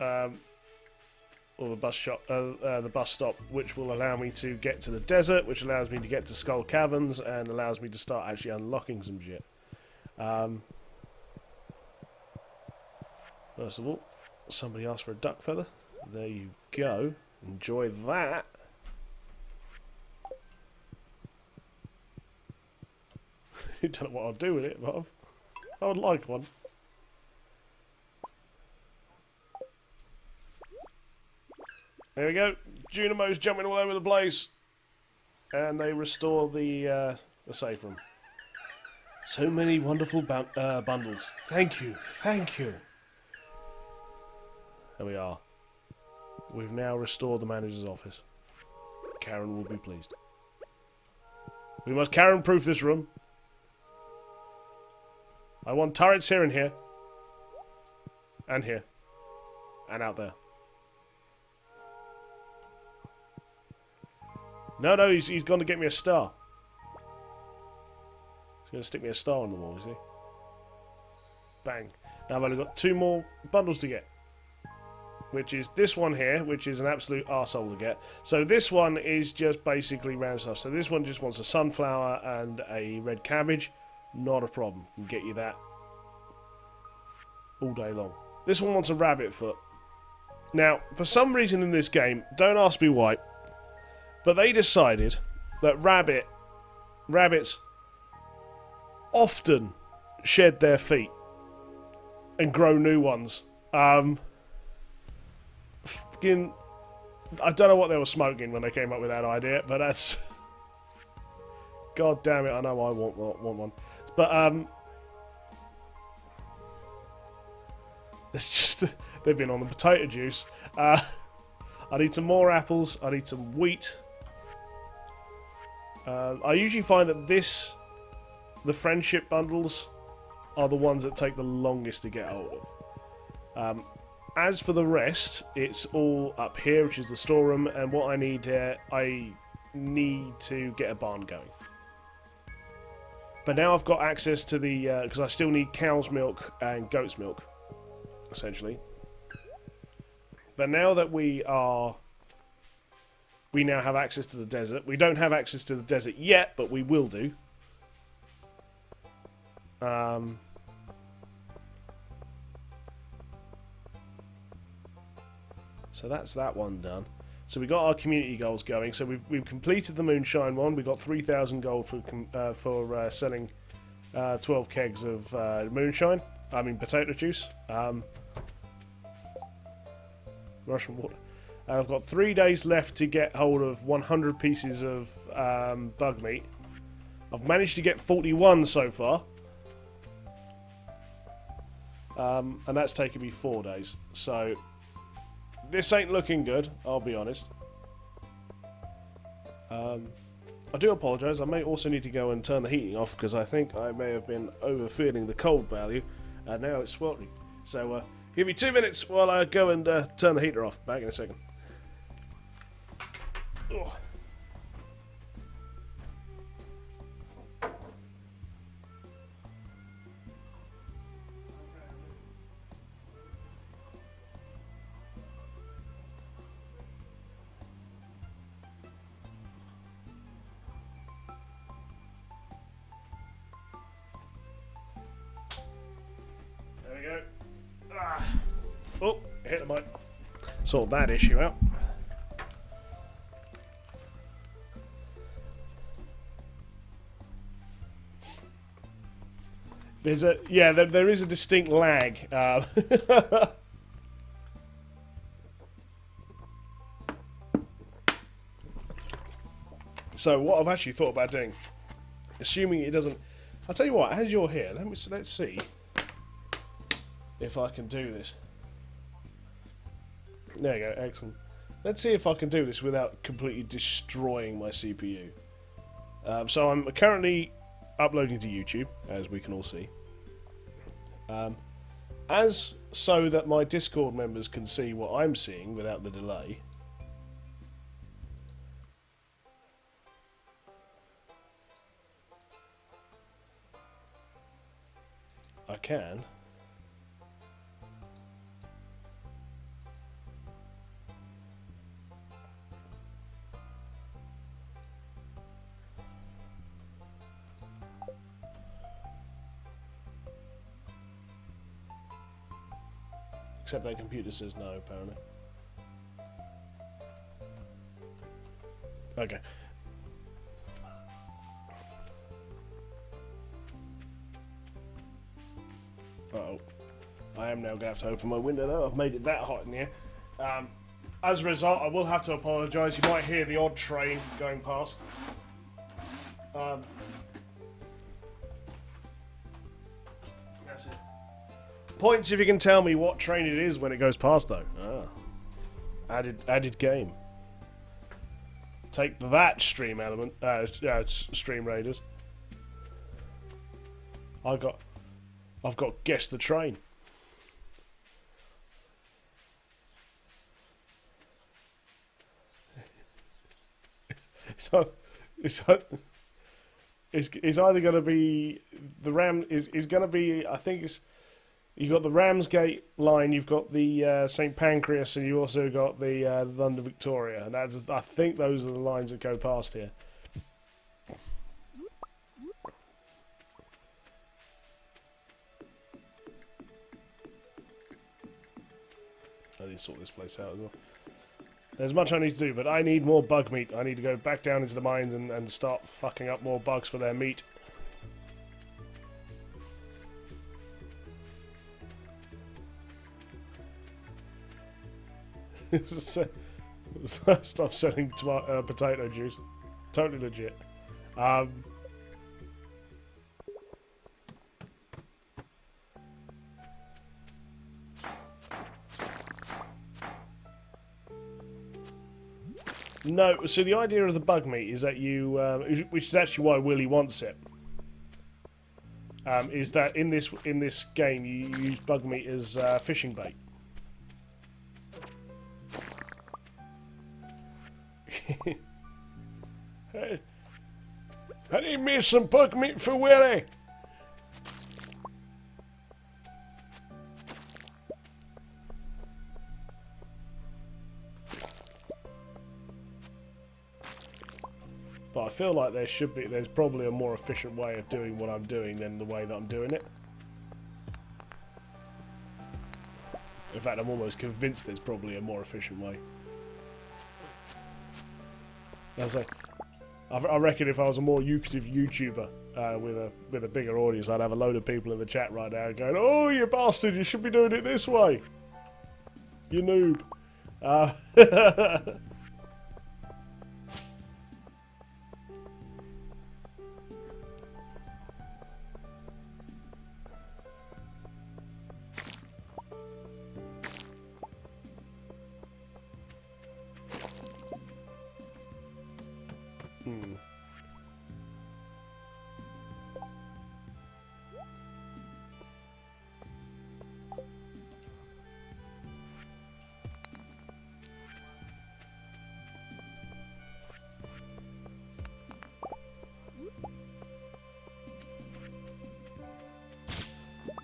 Or the bus shop, the bus stop, which will allow me to get to the desert, which allows me to get to Skull Caverns, and allows me to start actually unlocking some shit. First of all, somebody asked for a duck feather. There you go. Enjoy that. I don't know what I'll do with it, but I would like one. There we go. Junimo's jumping all over the place. And they restore the safe room. So many wonderful bundles. Thank you. Thank you. There we are. We've now restored the manager's office. Karen will be pleased. We must Karen-proof this room. I want turrets here and here. And here. And out there. No, he's going to get me a star. He's going to stick me a star on the wall, you see? Bang. Now I've only got 2 more bundles to get. Which is this one here, which is an absolute arsehole to get. So this one is just basically random stuff. So this one just wants a sunflower and a red cabbage. Not a problem. Can get you that all day long. This one wants a rabbit foot. Now, for some reason in this game, don't ask me why, but they decided that rabbits often shed their feet and grow new ones. I don't know what they were smoking when they came up with that idea, but that's... God damn it, I know I want one. But, it's just... They've been on the potato juice. I need some more apples. I need some wheat. I usually find that the friendship bundles are the ones that take the longest to get hold of. As for the rest, it's all up here, which is the storeroom, and what I need to get a barn going. But now I've got access to the, because I still need cow's milk and goat's milk, essentially. But now that we now have access to the desert. We don't have access to the desert yet, but we will do. So that's that one done. So we got our community goals going. So we've completed the moonshine one. We got 3,000 gold for selling 12 kegs of moonshine. I mean potato juice. Russian water. And I've got 3 days left to get hold of 100 pieces of bug meat. I've managed to get 41 so far. And that's taken me 4 days. So this ain't looking good, I'll be honest. I do apologise. I may also need to go and turn the heating off because I think I may have been overfeeling the cold value. And now it's sweltering. So give me 2 minutes while I go and turn the heater off. Back in a second. Ugh. There we go. Oh, hit the mic. Sort that issue out. There's a there is a distinct lag. So what I've actually thought about doing, assuming it doesn't, I'll tell you what. As you're here, let's see if I can do this. There you go, excellent. Let's see if I can do this without completely destroying my CPU. So I'm currently uploading to YouTube, as we can all see. As so that my Discord members can see what I'm seeing without the delay. I can. Except that computer says no, apparently. Okay. Uh-oh. I am now going to have to open my window, though. I've made it that hot in here. As a result, I will have to apologise. You might hear the odd train going past. That's it. Points if you can tell me what train it is when it goes past, though. Ah. Added game. Take that, stream element. Stream Raiders. I've got guess the train. So it's either going to be the Ram is going to be, I think it's, you've got the Ramsgate line, you've got the St Pancras, and you also got the London Victoria, and that's, I think those are the lines that go past here. I need to sort this place out as well. There's much I need to do, but I need more bug meat. I need to go back down into the mines and start fucking up more bugs for their meat. First off, selling potato juice. Totally legit. No, so the idea of the bug meat is that you, which is actually why Willie wants it, is that in this game you use bug meat as fishing bait. Hey, I need me some bug meat for Willie. But I feel like there's probably a more efficient way of doing what I'm doing than the way that I'm doing it. In fact, I'm almost convinced there's probably a more efficient way. I reckon if I was a more lucrative YouTuber with a bigger audience, I'd have a load of people in the chat right now going, "Oh, you bastard! You should be doing it this way, you noob."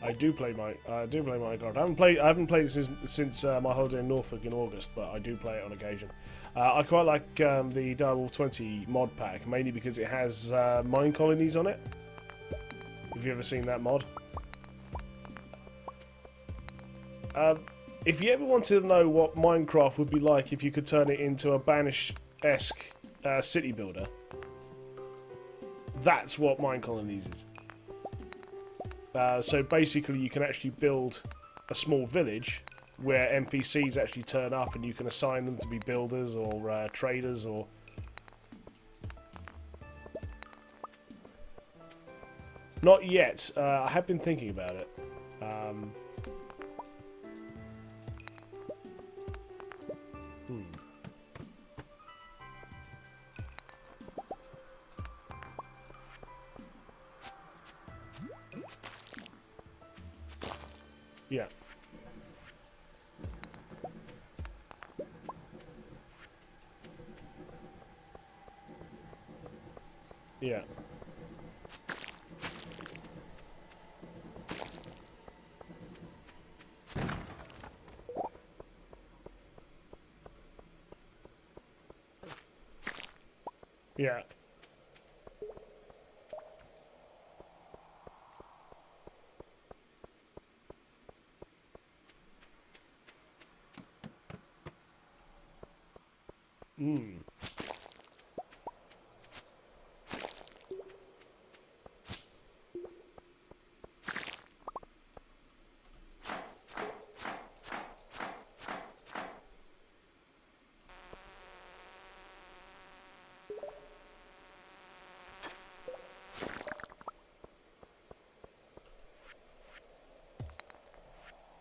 I do play Minecraft. I haven't played it since my holiday in Norfolk in August, but I do play it on occasion. I quite like the Direwolf 20 mod pack, mainly because it has mine colonies on it. Have you ever seen that mod? If you ever wanted to know what Minecraft would be like if you could turn it into a Banish-esque city builder, that's what mine colonies is. So basically you can actually build a small village where NPCs actually turn up and you can assign them to be builders or traders or... Not yet. I have been thinking about it. Yeah. Yeah. Yeah. Mm.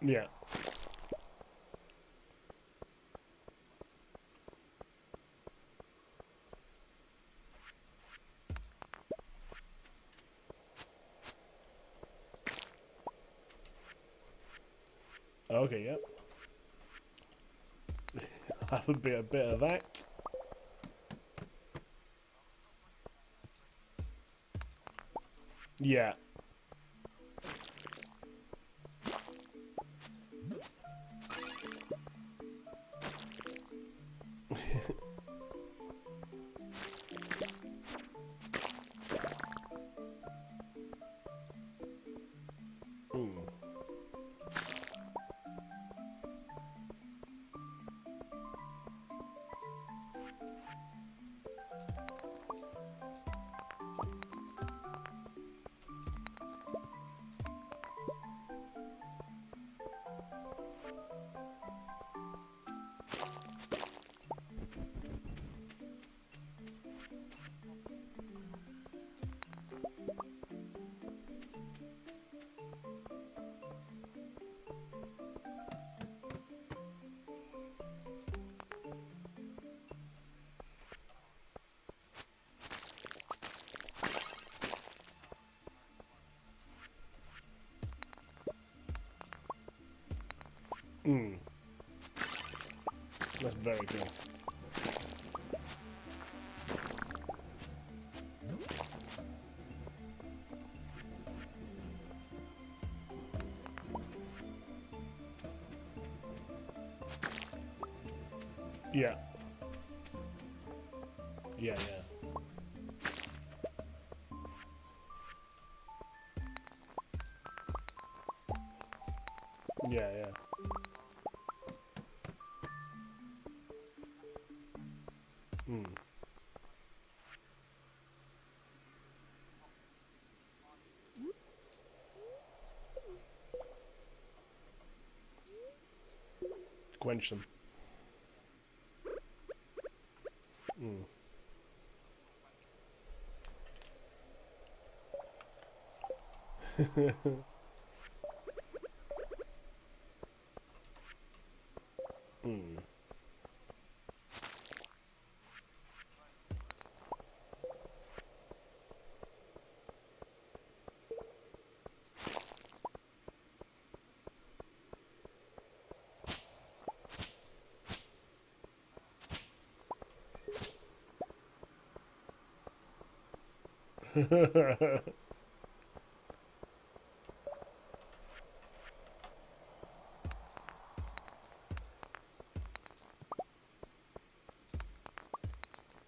Yeah. Okay, yep. Have a bit of that. Yeah. Mm. Mm. That's very cool. Yeah. Yeah, yeah. Yeah, yeah. Mm. Quench them. Mm. Mm.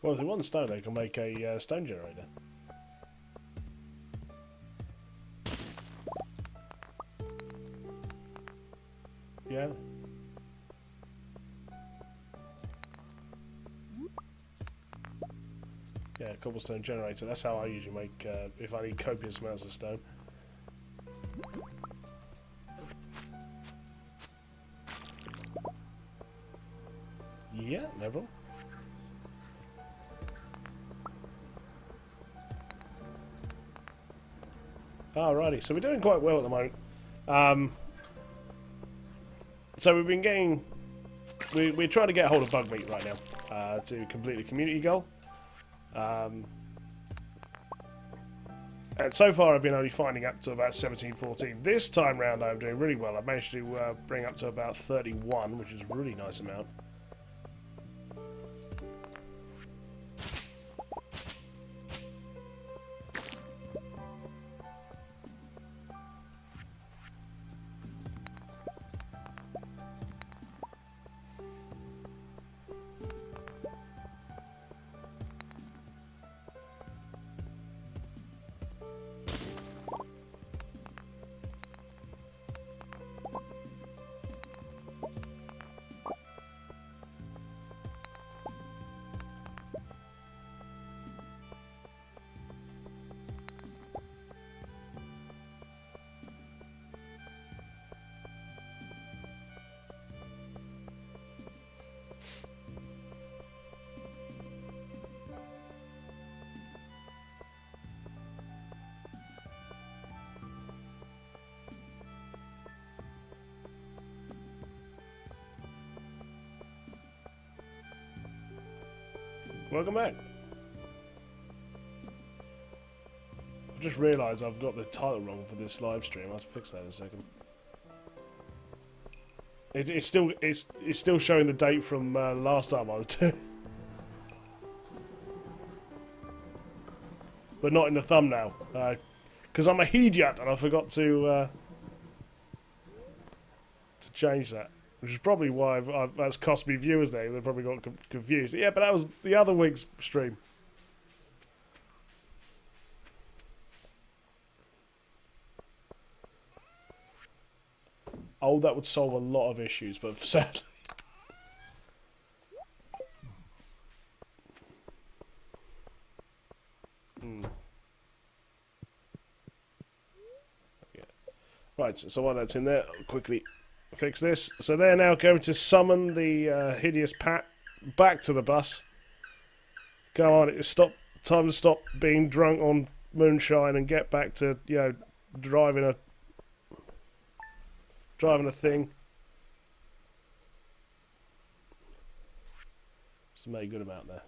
Well, if they want stone, they can make a stone generator. Yeah. Yeah, cobblestone generator. That's how I usually make, if I need copious amounts of stone. everyone. Alrighty, so we're doing quite well at the moment. So we've been getting... We're trying to get a hold of bug meat right now to complete the community goal. And so far I've been only finding up to about 17-14. This time round I'm doing really well. I've managed to bring up to about 31, which is a really nice amount. Welcome back. I just realised I've got the title wrong for this live stream. I'll have to fix that in a second. It's still showing the date from last time I was doing, but not in the thumbnail because I'm a idiot and I forgot to change that. Which is probably why that's cost me viewers there. They probably got confused. Yeah, but that was the other week's stream. Oh, that would solve a lot of issues, but sadly... Yeah. Right, so while that's in there, I'll quickly... fix this. So they're now going to summon the hideous Pat back to the bus. Go on, it's time to stop being drunk on moonshine and get back to, you know, driving a thing. Just made a good amount there.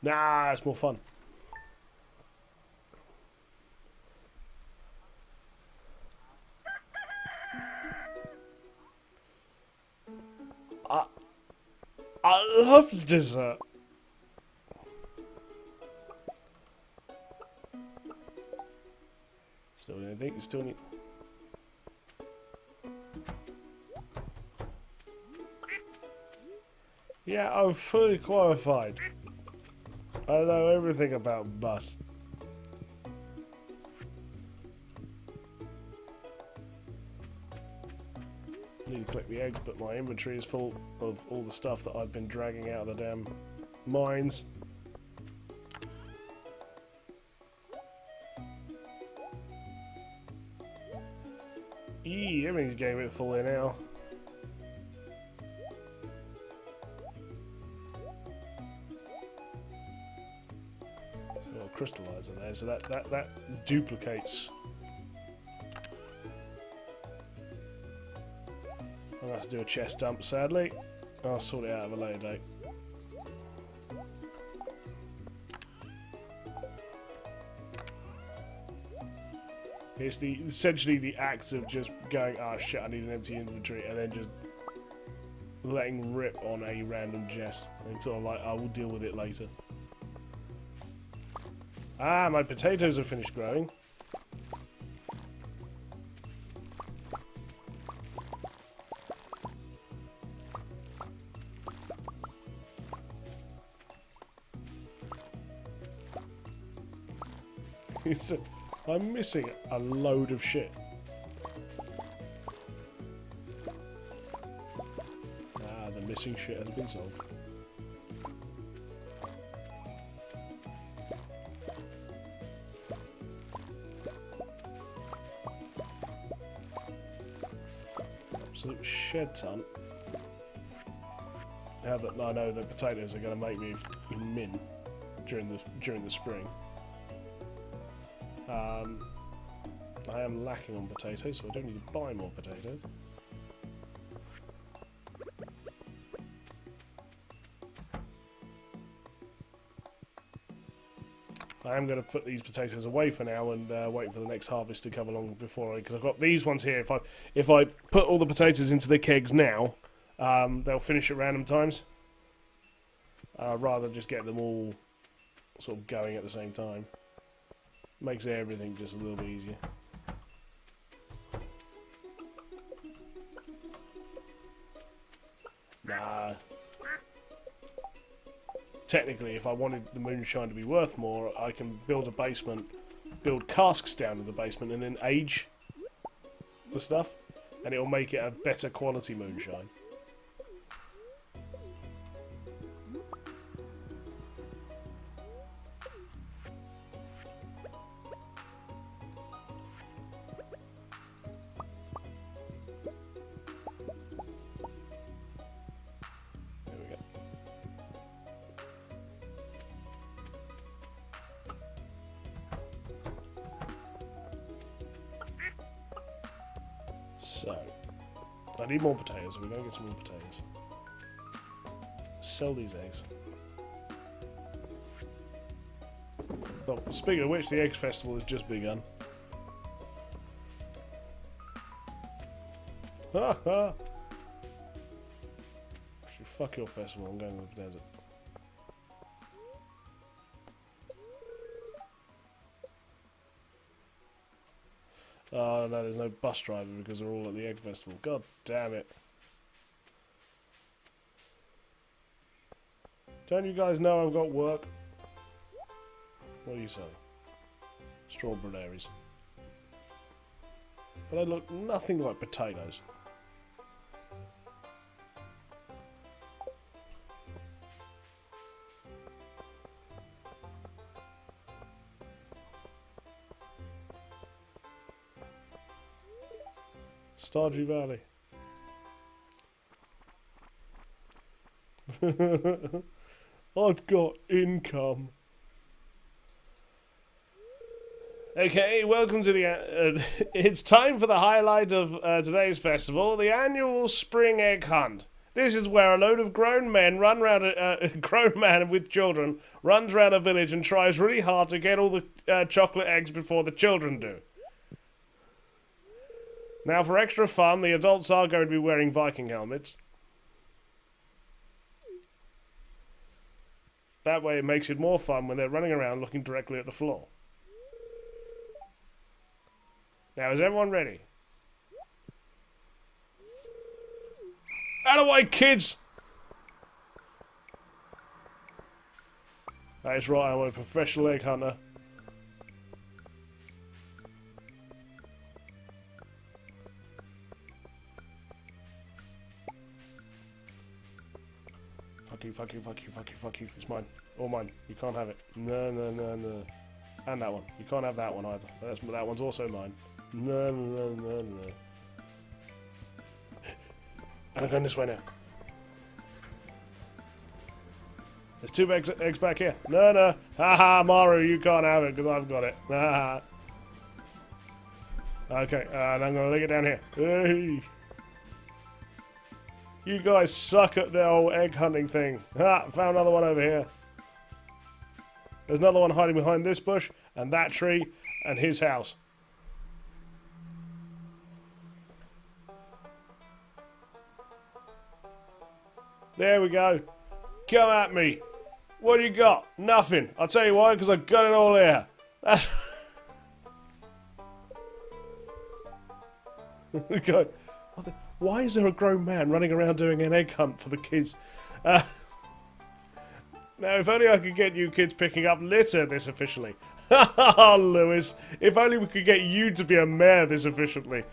Nah, it's more fun. I love dessert. Still anything? Still need... Yeah, I'm fully qualified. I know everything about bus. I need to collect the eggs, but my inventory is full of all the stuff that I've been dragging out of the damn mines. Eee, everything's getting a bit full here now. So crystallizer there, so that duplicates. I'll have to do a chest dump, sadly. I'll sort it out at a later date. It's essentially the act of just going, ah shit, I need an empty inventory, and then just letting rip on a random chest. And sort of like, I will deal with it later. Ah, my potatoes have finished growing. I'm missing a load of shit. Ah, the missing shit has been solved. absolute shed ton. Now that I know that potatoes are going to make me mint during the spring. I am lacking on potatoes, so I do need to buy more potatoes. I am going to put these potatoes away for now and wait for the next harvest to come along before because I've got these ones here. If I put all the potatoes into the kegs now, they'll finish at random times. Rather than just get them all sort of going at the same time. Makes everything just a little bit easier. Nah. Technically, if I wanted the moonshine to be worth more, I can build a basement, build casks down in the basement, and then age the stuff, and it'll make it a better quality moonshine. So, I need more potatoes, so we're going to get some more potatoes. Sell these eggs. Oh, speaking of which, the Egg Festival has just begun. Ha ha! Actually, fuck your festival, I'm going to the desert. Oh no, there's no bus driver because they're all at the Egg Festival. God damn it. Don't you guys know I've got work? What do you say? Strawberries. But they look nothing like potatoes. Stardew Valley. I've got income. Okay, welcome to the... it's time for the highlight of today's festival, the annual Spring Egg Hunt. This is where a load of grown men run around... a grown man with children runs around a village and tries really hard to get all the chocolate eggs before the children do. Now, for extra fun, the adults are going to be wearing Viking helmets. That way it makes it more fun when they're running around looking directly at the floor. Now, is everyone ready? Out of the way, kids! That is right, I'm a professional egg hunter. Fuck you. It's mine. All mine. You can't have it. No. And that one. You can't have that one either. That one's also mine. No. I'm going this way now. There's two eggs back here. No. Haha, Maru, you can't have it because I've got it. Haha. Okay, and I'm going to lay it down here. Hey. You guys suck at the old egg hunting thing. Ha! Found another one over here. There's another one hiding behind this bush, and that tree, and his house. There we go. Come at me. What do you got? Nothing. I'll tell you why, because I've got it all here. That's... Okay. Why is there a grown man running around doing an egg hunt for the kids? Now, if only I could get you kids picking up litter this efficiently. Ha Lewis. If only we could get you to be a mayor this efficiently.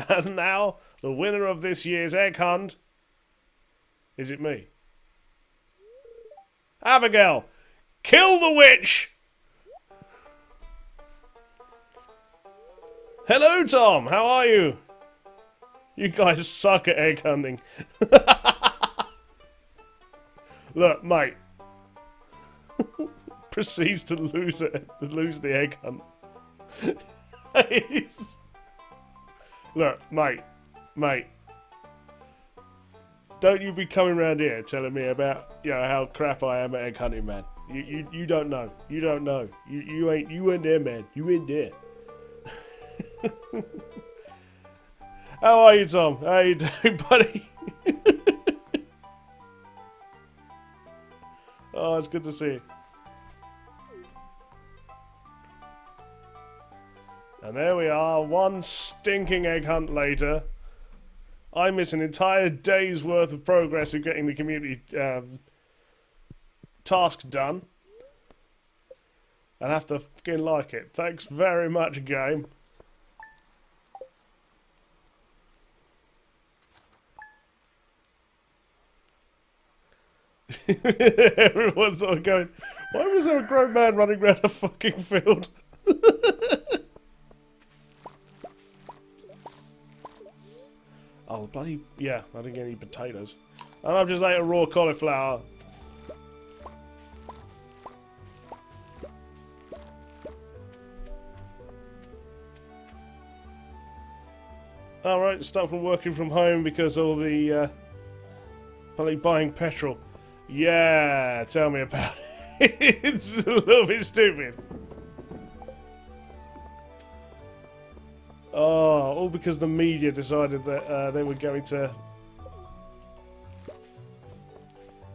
And now, the winner of this year's egg hunt... Is it me? Abigail! Kill the witch! Hello, Tom. How are you? You guys suck at egg hunting. Look, mate. Proceeds to lose the egg hunt. Look, mate. Don't you be coming around here telling me about how crap I am at egg hunting, man. You don't know. You don't know. You ain't there, man. You ain't there. How are you, Tom? How you doing, buddy? Oh, it's good to see you. And there we are, one stinking egg hunt later. I miss an entire day's worth of progress in getting the community task done. And have to fucking like it. Thanks very much, game. Everyone's sort of going, why was there a grown man running around a fucking field? Oh, bloody... yeah, I didn't get any potatoes. And I've just ate a raw cauliflower. Alright, start from working from home because all the... probably buying petrol. Yeah, tell me about it. It's a little bit stupid. Oh, all because the media decided that they were going to,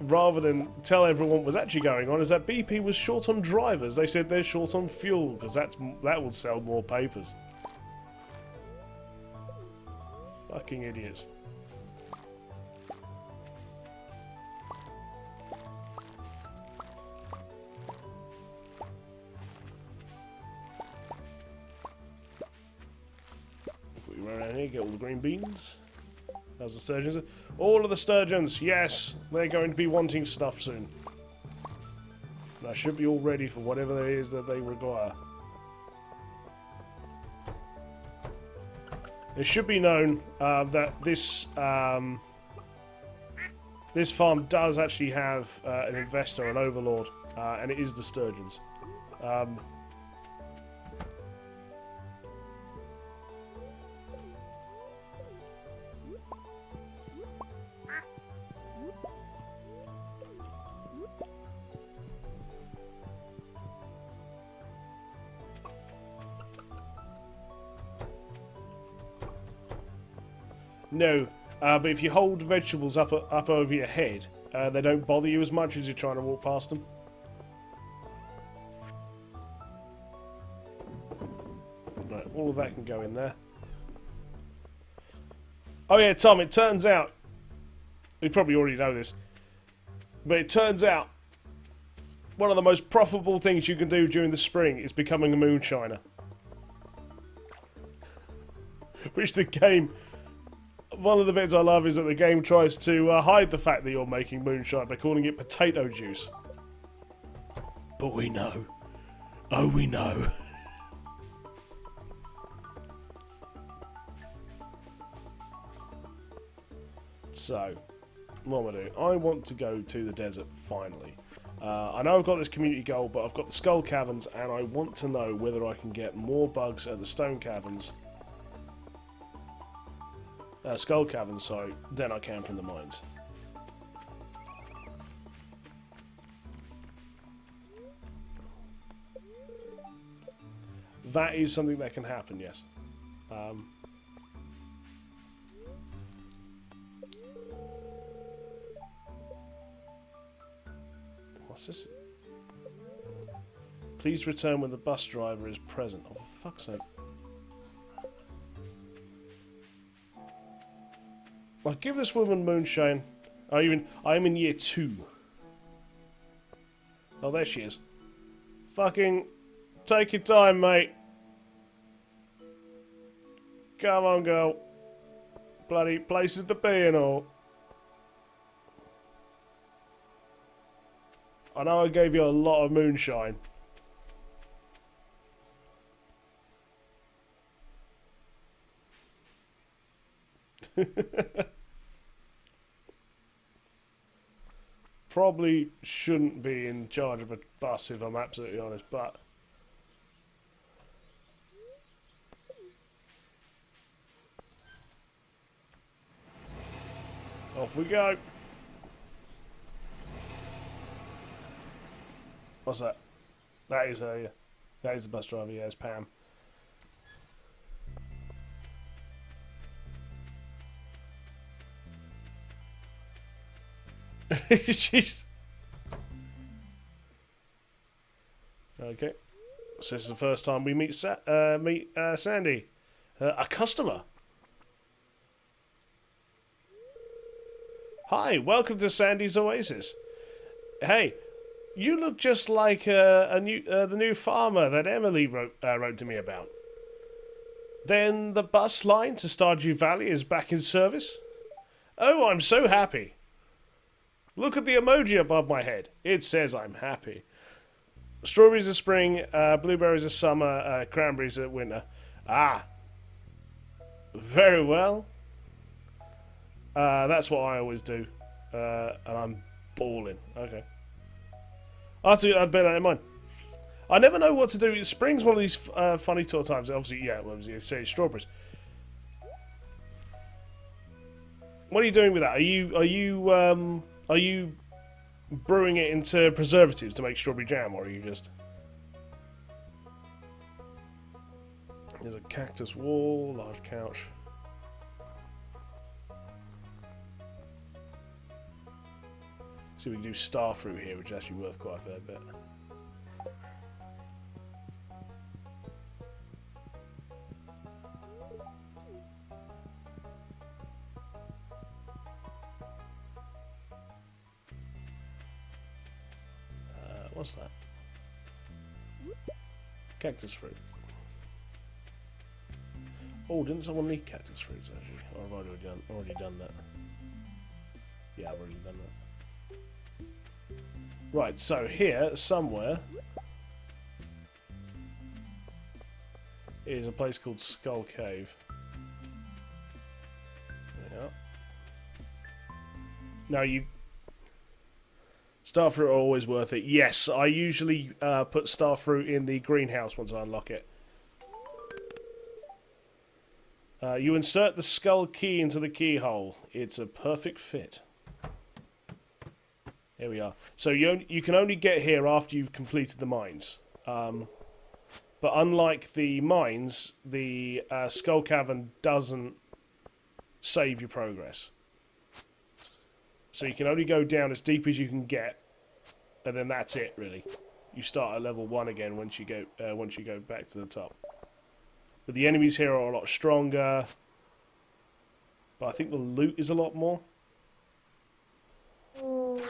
rather than tell everyone what was actually going on, is that BP was short on drivers. They said they're short on fuel because that will sell more papers. Fucking idiots. Around here, get all the green beans. How's the sturgeons? All of the sturgeons, yes, they're going to be wanting stuff soon. And I should be all ready for whatever it is that they require. It should be known that this this farm does actually have an investor, an overlord, and it is the sturgeons. No, but if you hold vegetables up over your head, they don't bother you as much as you're trying to walk past them. Right, all of that can go in there. Oh yeah, Tom, it turns out, you probably already know this, but it turns out one of the most profitable things you can do during the spring is becoming a moonshiner. Which the game... One of the bits I love is that the game tries to hide the fact that you're making moonshine by calling it potato juice. But we know. Oh, we know. So, what am I doing? I want to go to the desert, finally. I know I've got this community goal, but I've got the skull caverns, and I want to know whether I can get more bugs at the stone caverns. Skull caverns, sorry, than I can from the mines. That is something that can happen, yes. What's this? Please return when the bus driver is present. Oh, for fuck's sake. I'll give this woman moonshine. I'm in year 2. Oh, there she is. Fucking take your time, mate. Come on, girl. Bloody places to be and all. I know I gave you a lot of moonshine. Probably shouldn't be in charge of a bus if I'm absolutely honest, but off we go. What's that? That is her, yeah. That is the bus driver, yeah, it's Pam. She's... Okay. So this is the first time we meet Sandy. A customer. Hi, welcome to Sandy's Oasis. Hey, you look just like the new farmer that Emily wrote to me about. Then the bus line to Stardew Valley is back in service? Oh, I'm so happy. Look at the emoji above my head. It says I'm happy. Strawberries are spring, blueberries are summer, cranberries are winter. Ah. Very well. That's what I always do. And I'm balling. Okay. I'd bear that in mind. I never know what to do. Spring's one of these funny sort of times. Obviously, yeah, well, you say strawberries. What are you doing with that? Are you brewing it into preservatives to make strawberry jam, or are you just... There's a cactus wall, large couch. See if we can do star fruit here, which is actually worth quite a fair bit. What's that? Cactus fruit. Oh, didn't someone need cactus fruits actually? Oh, I've already done that. Yeah, I've already done that. Right, so here, somewhere, is a place called Skull Cave. Yeah. Now you... Starfruit are always worth it. Yes, I usually put starfruit in the greenhouse once I unlock it. You insert the skull key into the keyhole. It's a perfect fit. Here we are. So you can only get here after you've completed the mines. But unlike the mines, the skull cavern doesn't save your progress. So you can only go down as deep as you can get, and then that's it, really. You start at level 1 again once you go back to the top. But the enemies here are a lot stronger. But I think the loot is a lot more. The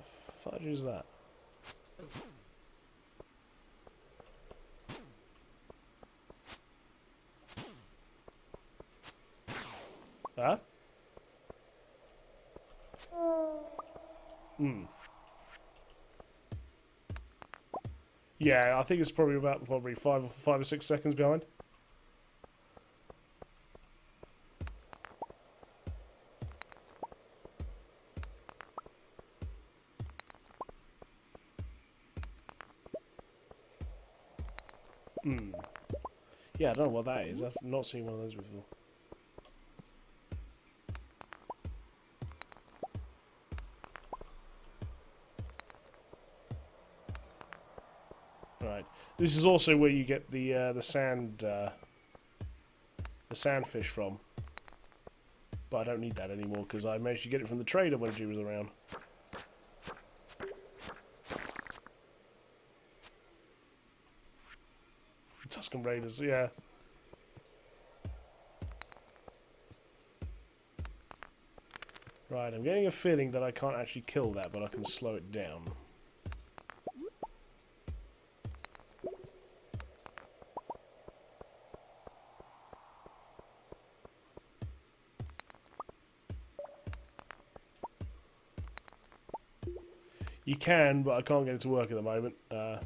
fudge is that? Huh? Hmm. Yeah, I think it's probably five or 6 seconds behind. Hmm. Yeah, I don't know what that is. I've not seen one of those before. Right. This is also where you get the sandfish from. But I don't need that anymore because I managed to get it from the trader when she was around. Tuscan Raiders, yeah. Right, I'm getting a feeling that I can't actually kill that, but I can slow it down. You can, but I can't get it to work at the moment. I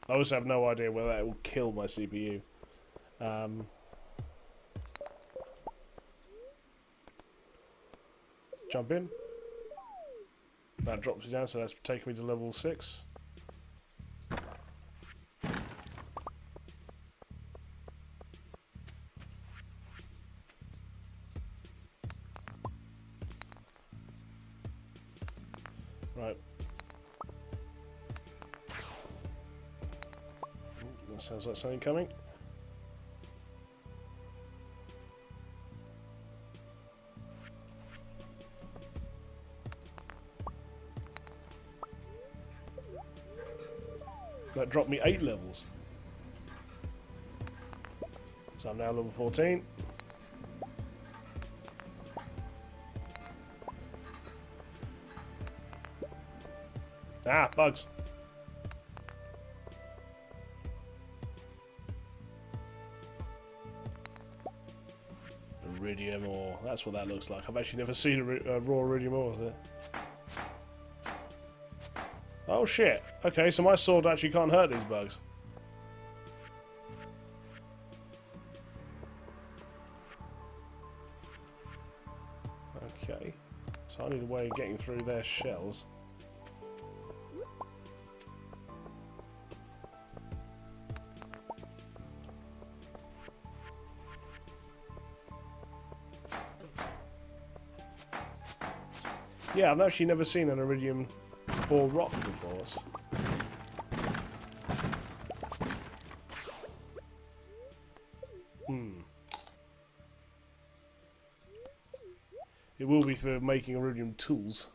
also have no idea whether that will kill my CPU. Jump in. That drops me down, so that's taking me to level 6. Right. That sounds like something coming. That dropped me 8 levels. So I'm now level 14. Ah, bugs. Iridium ore. That's what that looks like. I've actually never seen a raw iridium ore. Is it? Oh shit. Okay, so my sword actually can't hurt these bugs. Okay. So I need a way of getting through their shells. Yeah, I've actually never seen an iridium ore rock before. It will be for making iridium tools.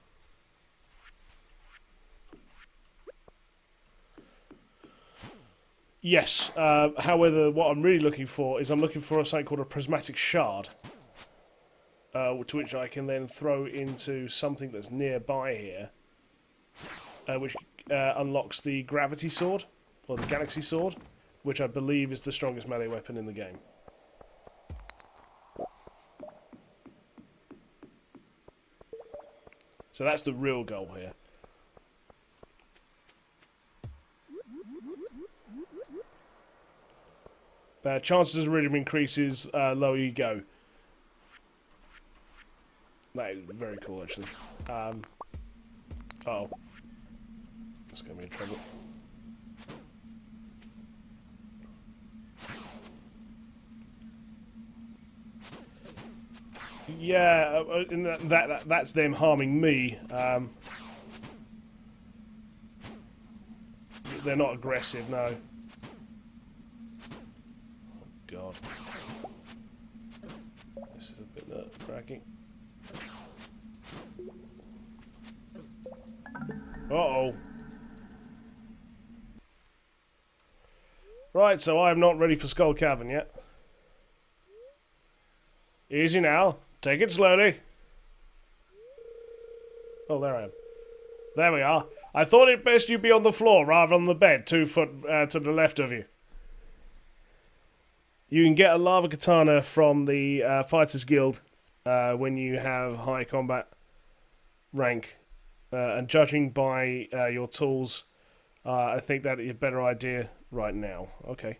Yes, however, what I'm really looking for is I'm looking for something called a prismatic shard. To which I can then throw into something that's nearby here, which unlocks the gravity sword, or the galaxy sword, which I believe is the strongest melee weapon in the game. So that's the real goal here. Chances of iridium increases, lower you go. That is very cool, actually. Uh-oh. That's going to be in trouble. Yeah, that's them harming me. They're not aggressive, no. Oh, God. This is a bit nerve-wracking. Uh-oh. Right, so I'm not ready for Skull Cavern yet. Easy now. Take it slowly. Oh, there I am. There we are. I thought it best you be on the floor rather than the bed, 2 foot to the left of you. You can get a lava katana from the Fighters Guild when you have high combat rank. And judging by your tools, I think that is a better idea right now. Okay.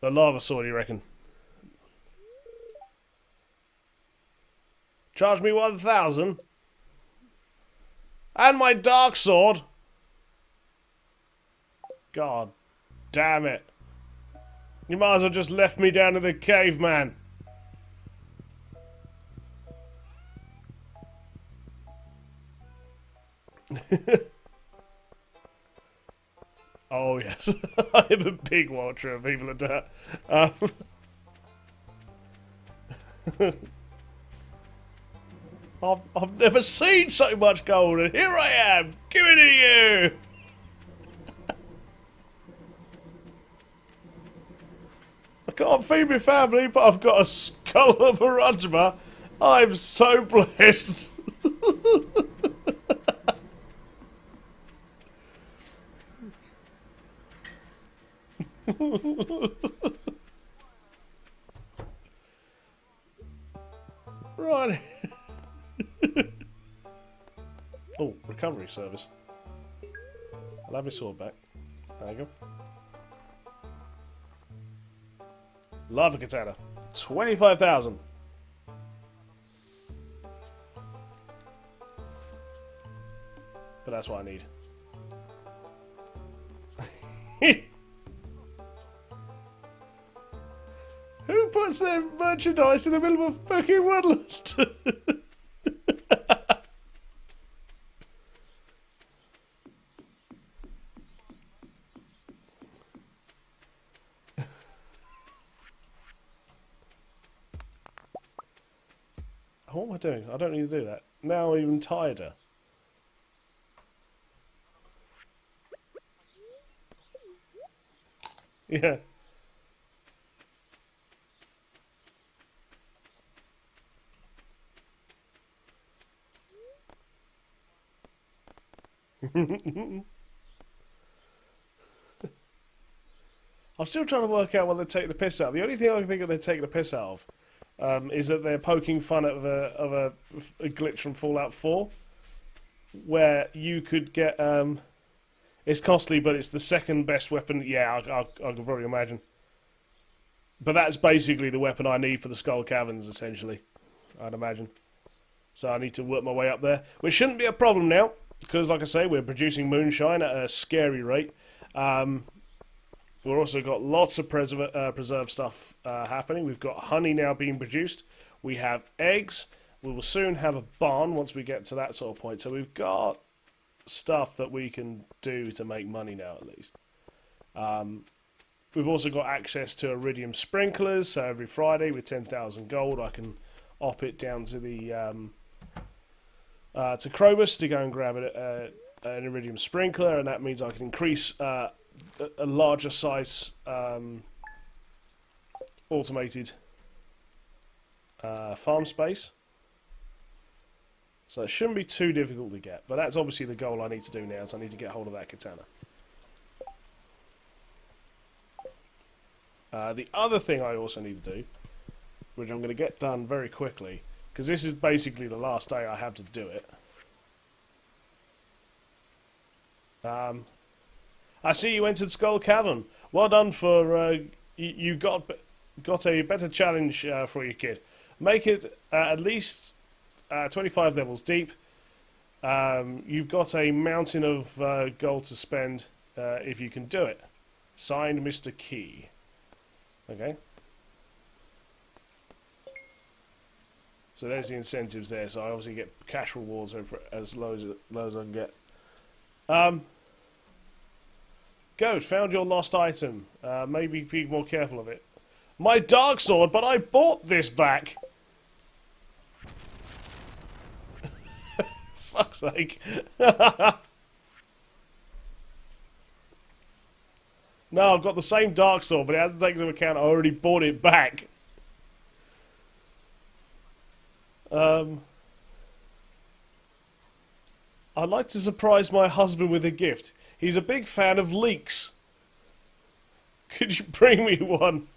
The lava sword, you reckon? Charge me 1,000? And my dark sword? God damn it. You might as well just left me down to the cave, man. Oh yes, I'm a big watcher of people at that. I've never seen so much gold, and here I am, giving it to you. I can't feed my family, but I've got a skull of a Rajma. I'm so blessed. Right. Oh, recovery service. I'll have my sword back. There you go. Lava katana. 25,000. But that's what I need. Who puts their merchandise in the middle of a fucking woodland? What am I doing? I don't need to do that. Now I'm even tireder. Yeah. I'm still trying to work out what they take the piss out of. The only thing I can think of they're taking the piss out of is that they're poking fun at a glitch from Fallout 4, where you could get it's costly, but it's the second best weapon. Yeah, I can probably imagine. But that's basically the weapon I need for the Skull Caverns, essentially. I'd imagine. So I need to work my way up there, which shouldn't be a problem now, because, like I say, we're producing moonshine at a scary rate. We've also got lots of preserved stuff happening. We've got honey now being produced. We have eggs. We will soon have a barn once we get to that sort of point. So we've got stuff that we can do to make money now, at least. We've also got access to iridium sprinklers. So every Friday with 10,000 gold, I can op it down to the to Krobus to go and grab an iridium sprinkler, and that means I can increase a larger size automated farm space. So it shouldn't be too difficult to get, but that's obviously the goal I need to do now, is I need to get hold of that katana. The other thing I also need to do, which I'm going to get done very quickly, because this is basically the last day I have to do it. I see you entered Skull Cavern. Well done for you got a better challenge for you, kid. Make it at least 25 levels deep. You've got a mountain of gold to spend if you can do it. Signed, Mr. Key. Okay. So there's the incentives there. So I obviously get cash rewards over as low as I can get. Goat, found your lost item. Maybe be more careful of it. My dark sword, but I bought this back. Fuck's sake. No, I've got the same dark sword, but it hasn't taken into account I already bought it back. I'd like to surprise my husband with a gift. He's a big fan of leeks. Could you bring me one?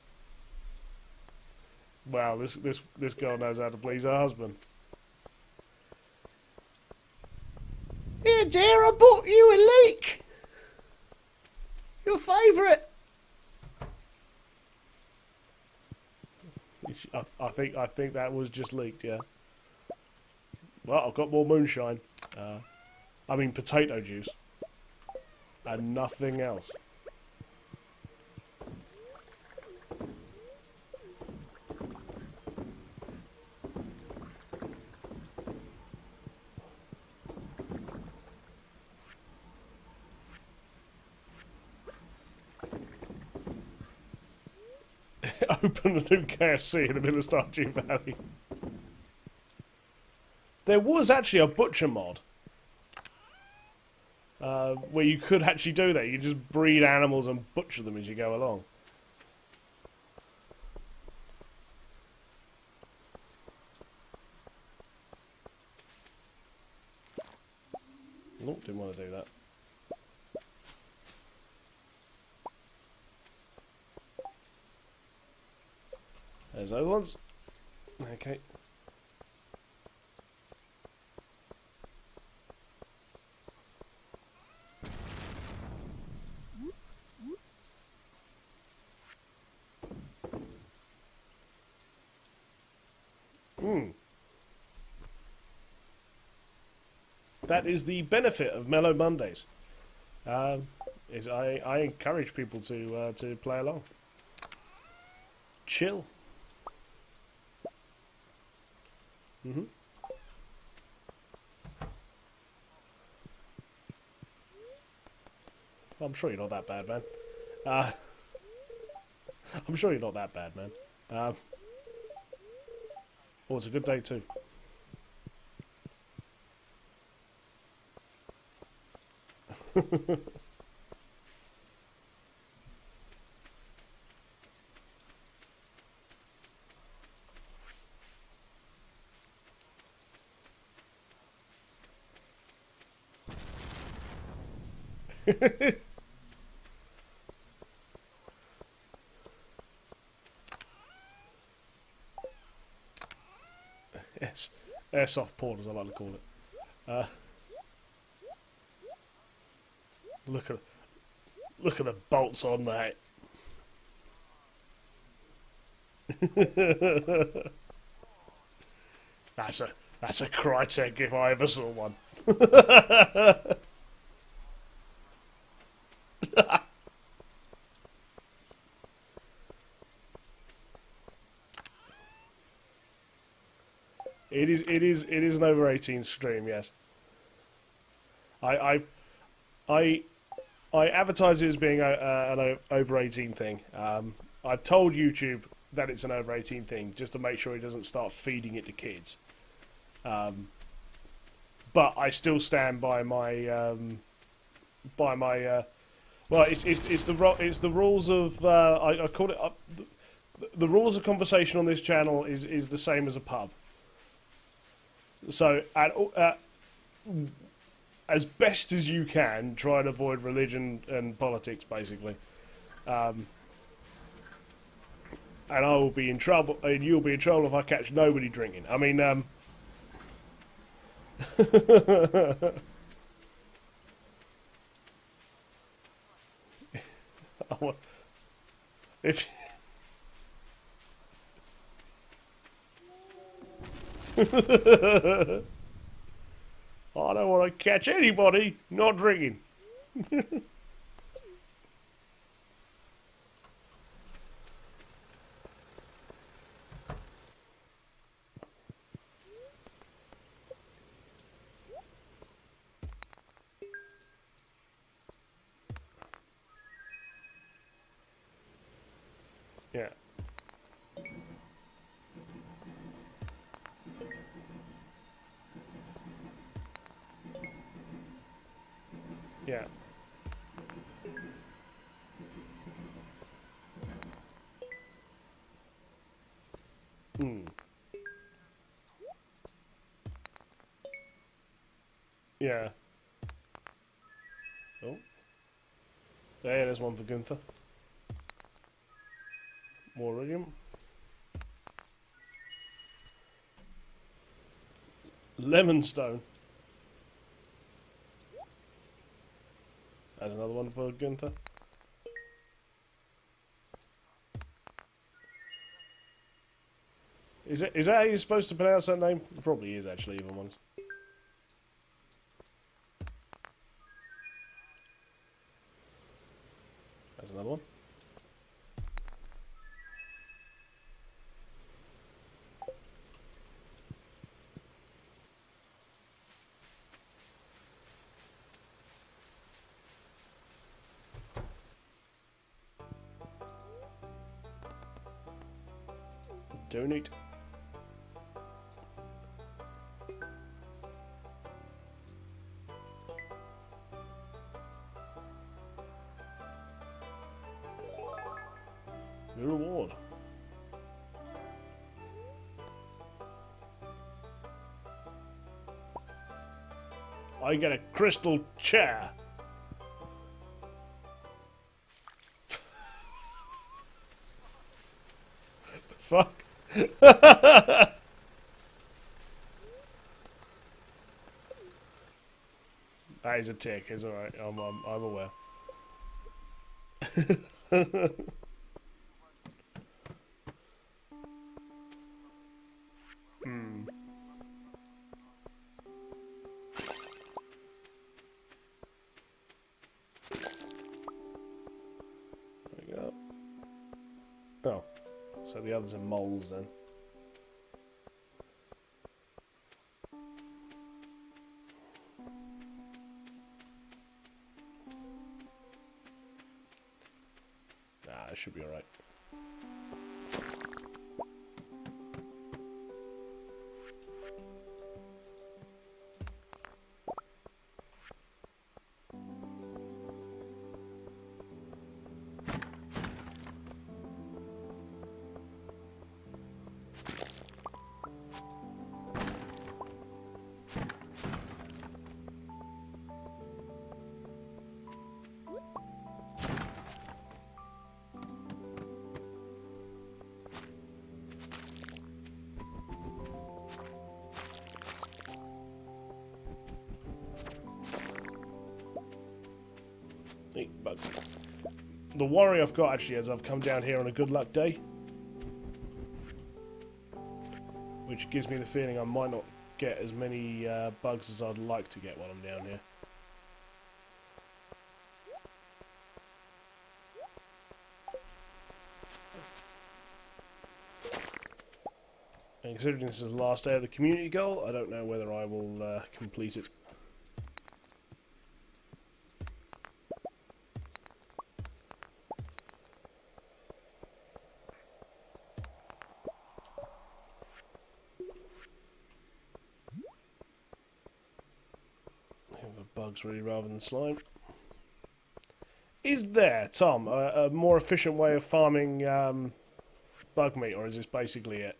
Wow, this girl knows how to please her husband. Here, dear, I bought you a leek. Your favourite. I think that was just leaked, yeah. Well, I've got more moonshine. I mean potato juice. And nothing else. Open a new KFC in the middle of Stardew Valley. There was actually a butcher mod. Where you could actually do that. You just breed animals and butcher them as you go along. Nope, didn't want to do that. There's those ones. Okay. That is the benefit of Mellow Mondays. Is I encourage people to play along. Chill. Mhm. I'm sure you're not that bad, man. Uh, I'm sure you're not that bad, man. Oh, it's a good day too. Yes, airsoft porn, as I like to call it. Uh, look at the bolts on that. That's a Crytek if I ever saw one. It is an over 18 stream, yes. I I I advertise it as being an over 18 thing. I've told YouTube that it's an over 18 thing just to make sure he doesn't start feeding it to kids. But I still stand by my well, it's the rules of I call it the rules of conversation on this channel is the same as a pub. So as best as you can, try and avoid religion and politics, basically. And I will be in trouble, and you'll be in trouble if I catch nobody drinking. I mean, if I don't want to catch anybody not drinking. Yeah. Yeah. Hmm. Yeah. Oh. Yeah, there's one for Gunther. More iridium. Lemonstone. There's another one for Gunther. Is that how you're supposed to pronounce that name? It probably is, actually, even once. There's another one. Donate. New reward. I get a crystal chair. Fuck. That is a tick. It's alright. I'm aware. Hmm. So the others are moles then. Nah, it should be alright. Bugs. The worry I've got actually is I've come down here on a good luck day, which gives me the feeling I might not get as many bugs as I'd like to get while I'm down here. And considering this is the last day of the community goal, I don't know whether I will complete it. Bugs really rather than slime. Is there, Tom, a more efficient way of farming bug meat, or is this basically it?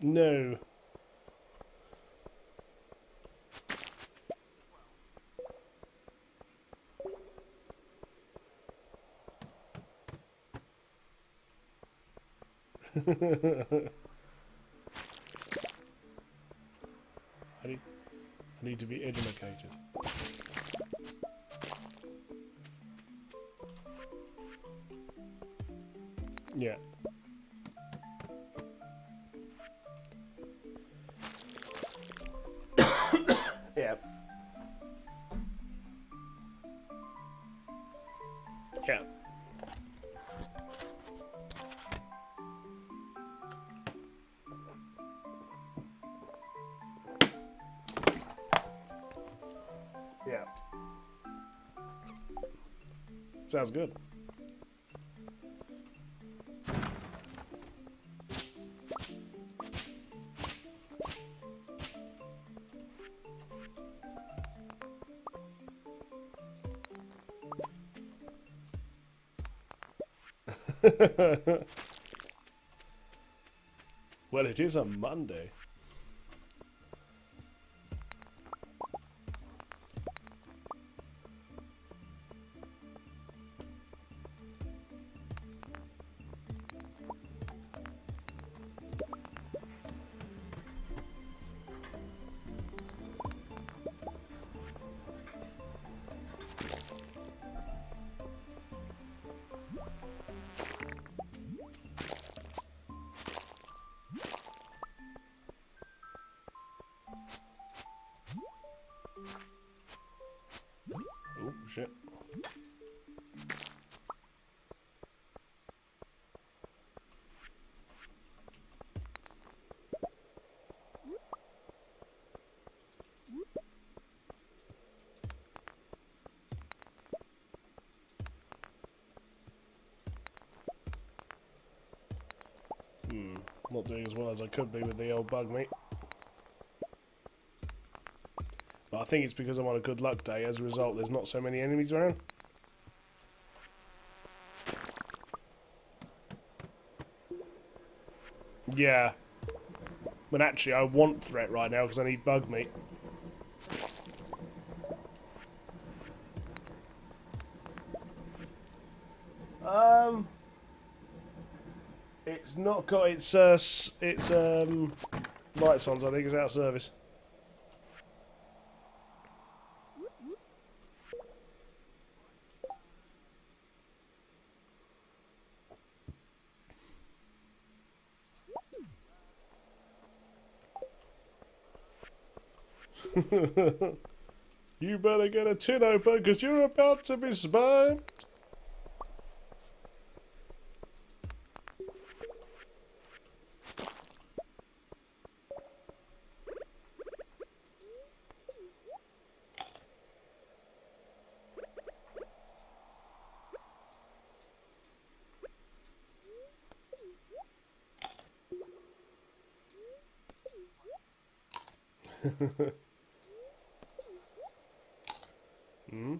No. I need to be educated. Yeah. Yeah. Yeah. Yeah. Sounds good. Well, it is a Monday. Oh, shit. Not doing as well as I could be with the old bug meat. But I think it's because I'm on a good luck day. As a result, there's not so many enemies around. Yeah. But actually, I want threat right now because I need bug meat. It's It's not got its lights on, so I think it's out of service. You better get a tin open, because you're about to be spammed. Hmm?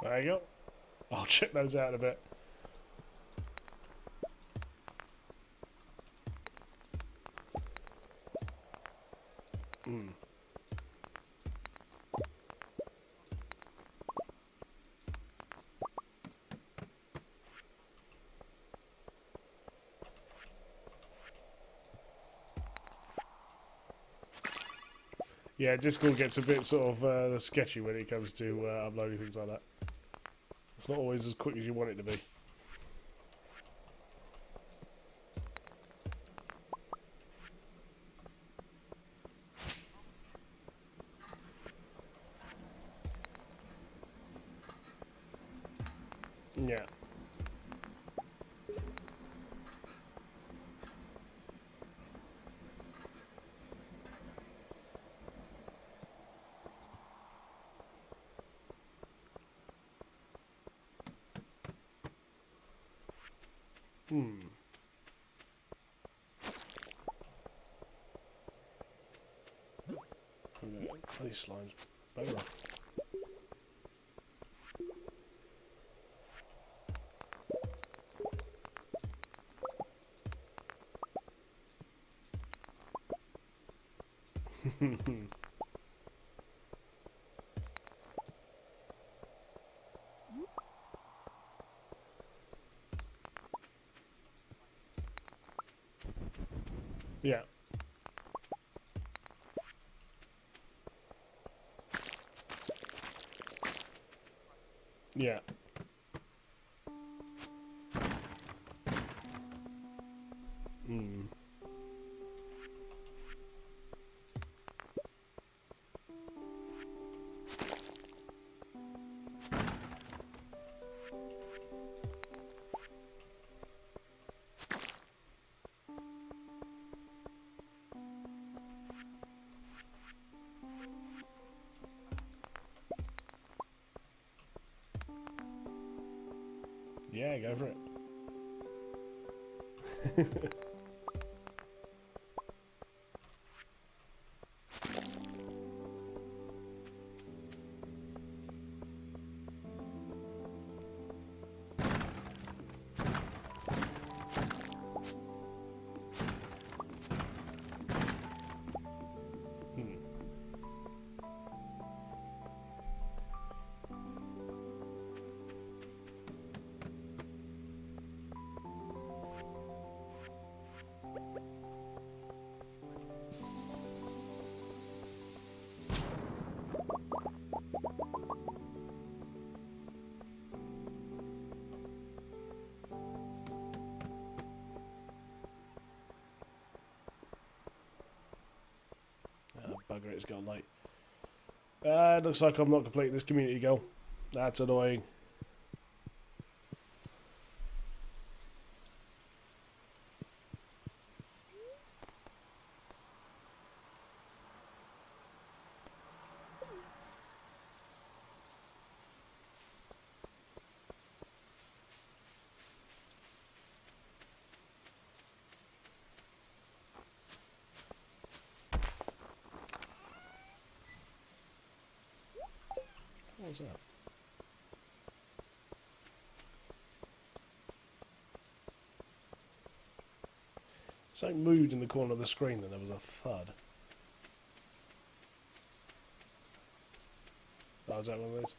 There you go. I'll check those out in a bit. Hmm. Yeah, Discord gets a bit sort of sketchy when it comes to uploading things like that. It's not always as quick as you want it to be. Yeah. Hmm. Bloody slimes. Bugger off. Yeah. Yeah. Hmm. Yeah, go for it. Hmm. Bugger it, it's gone late. It looks like I'm not completing this community goal. That's annoying. What was that? Something moved in the corner of the screen and there was a thud. Oh, is that one of those?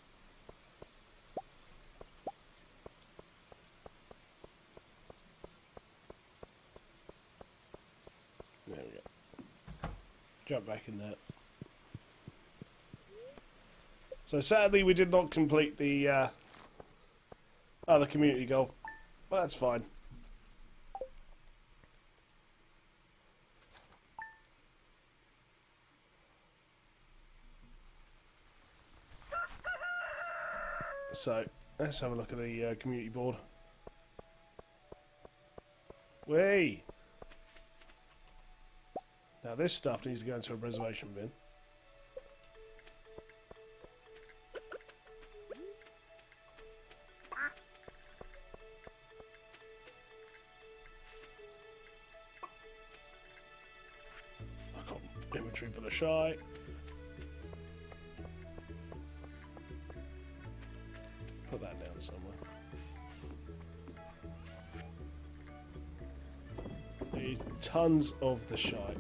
There we go. Jump back in there. So sadly we did not complete the other community goal, but that's fine. So let's have a look at the community board. Whee! Now this stuff needs to go into a preservation bin. I've got inventory for the shy. Put that down somewhere. Need tons of the shite.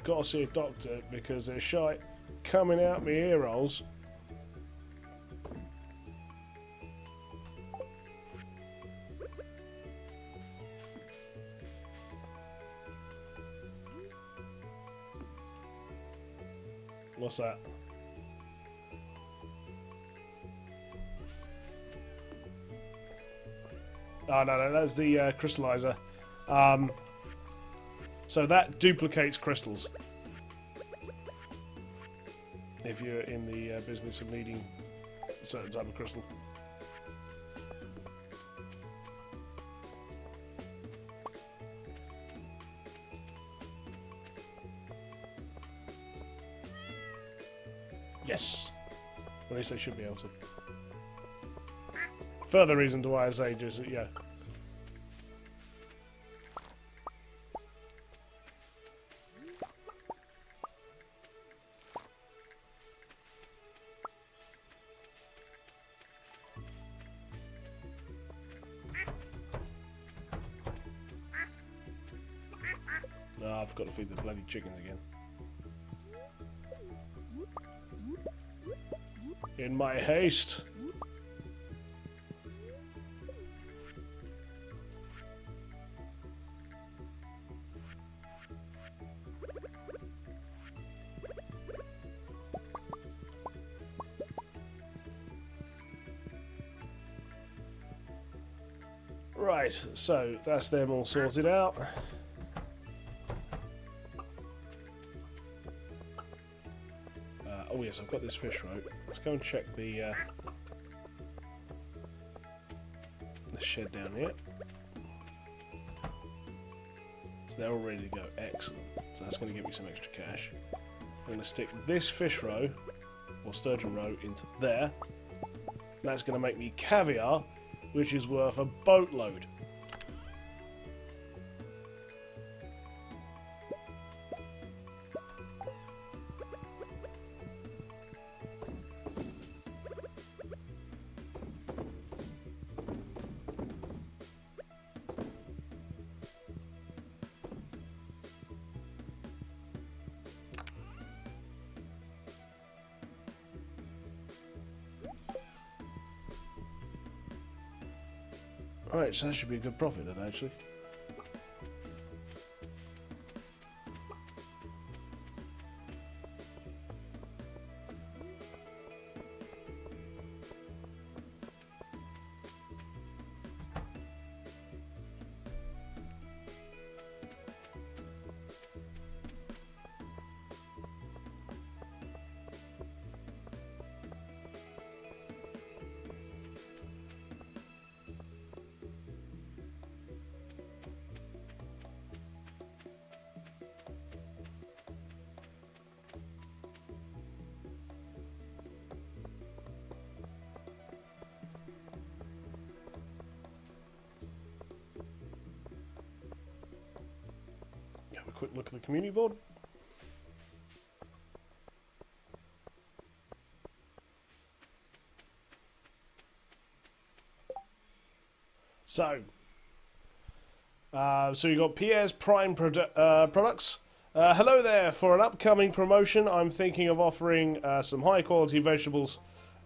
Gotta see a doctor because there's shite coming out my ear holes. What's that? Oh, no, that's the crystallizer. So that duplicates crystals. If you're in the business of needing a certain type of crystal. Yes! Or at least they should be able to. Further reason to why I say just, yeah. No, I've got to feed the bloody chickens again. In my haste. Right, so that's them all sorted out. Oh yes, I've got this fish rope. Let's go and check the shed down here. So they're all ready to go. Excellent. So that's going to give me some extra cash. I'm going to stick this fish roe, or sturgeon roe, into there. That's going to make me caviar, which is worth a boatload. Alright, so that should be a good profit then, actually. quick look at the community board. So you got Pierre's Prime Products. Hello there. For an upcoming promotion, I'm thinking of offering some high quality vegetables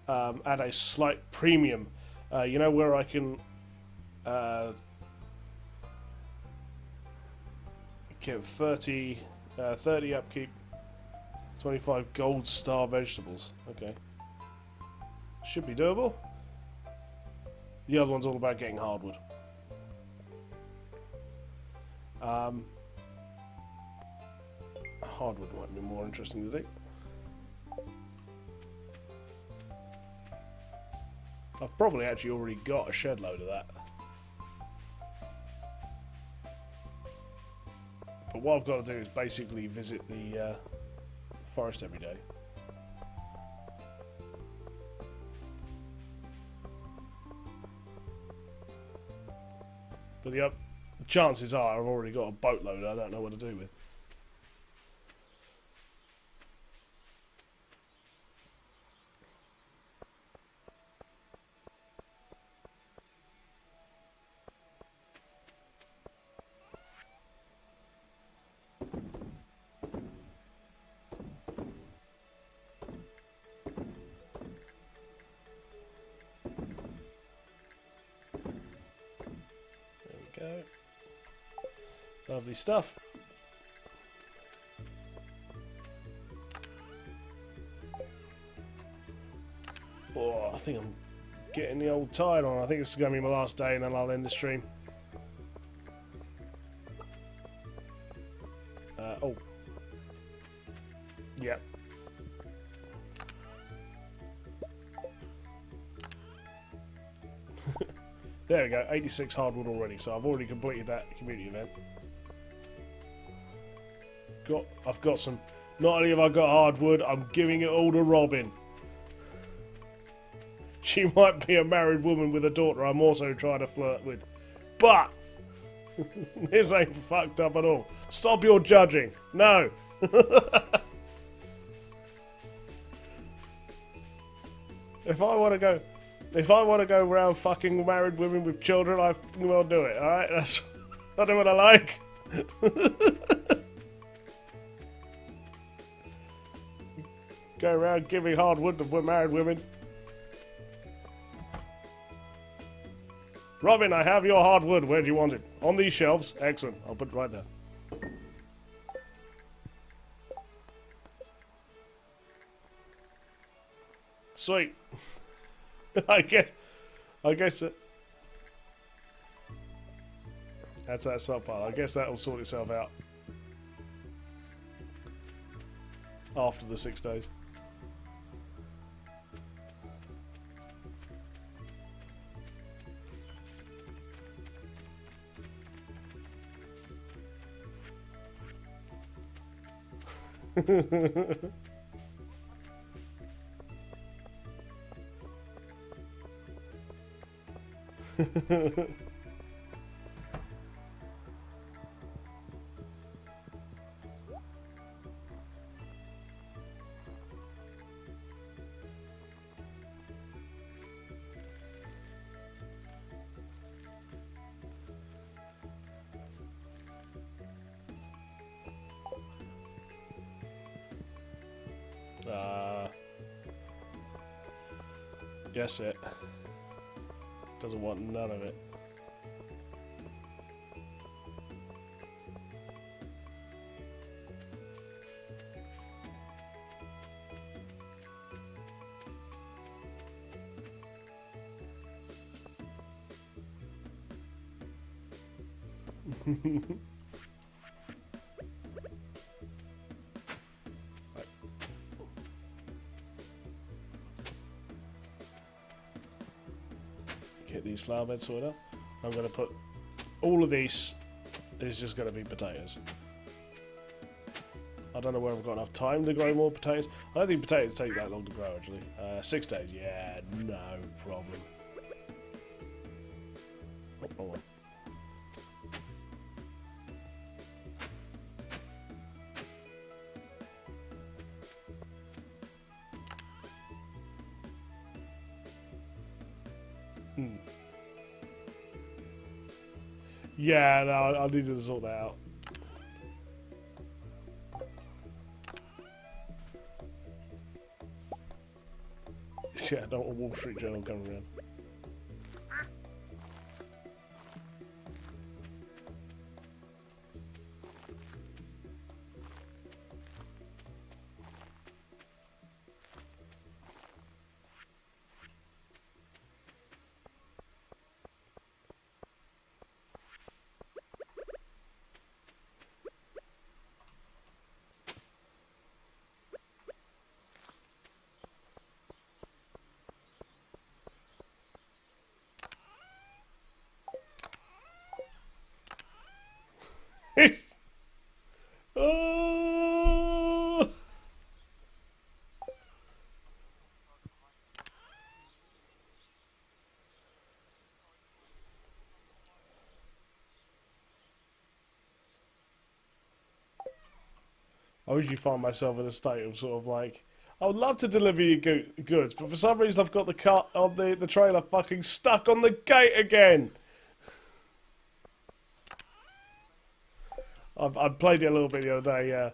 at a slight premium. You know, where I can get 30 upkeep, 25 gold star vegetables. Okay. Should be doable. The other one's all about getting hardwood. Hardwood might be more interesting to do. I've probably actually already got a shed load of that. But what I've got to do is basically visit the forest every day. But the chances are I've already got a boatload I don't know what to do with. Go. Lovely stuff. Oh, I think I'm getting the old tide on. I think this is going to be my last day and then I'll end the stream. Oh. Yep. There we go, 86 hardwood already, so I've already completed that community event. I've got some. Not only have I got hardwood, I'm giving it all to Robin. She might be a married woman with a daughter I'm also trying to flirt with. But this ain't fucked up at all. Stop your judging. No. If I want to go around fucking married women with children, I fucking well do it, alright? That's what I like. Go around giving hardwood to married women. Robin, I have your hardwood. Where do you want it? On these shelves. Excellent. I'll put it right there. Sweet. I guess it. That's that stockpile. I guess that'll sort itself out after the 6 days. Guess it. Doesn't want none of it. Get these flower beds sorted out. I'm going to put all of these is just going to be potatoes. I don't know whether I've got enough time to grow more potatoes. I don't think potatoes take that long to grow actually. 6 days, yeah, no problem. Oh, Yeah, no, I need to sort that out. Yeah, I don't want a Wall Street Journal coming around. Oh! I usually find myself in a state of sort of like, I would love to deliver you goods, but for some reason I've got the car on the trailer fucking stuck on the gate again. I played it a little bit the other day. Yeah,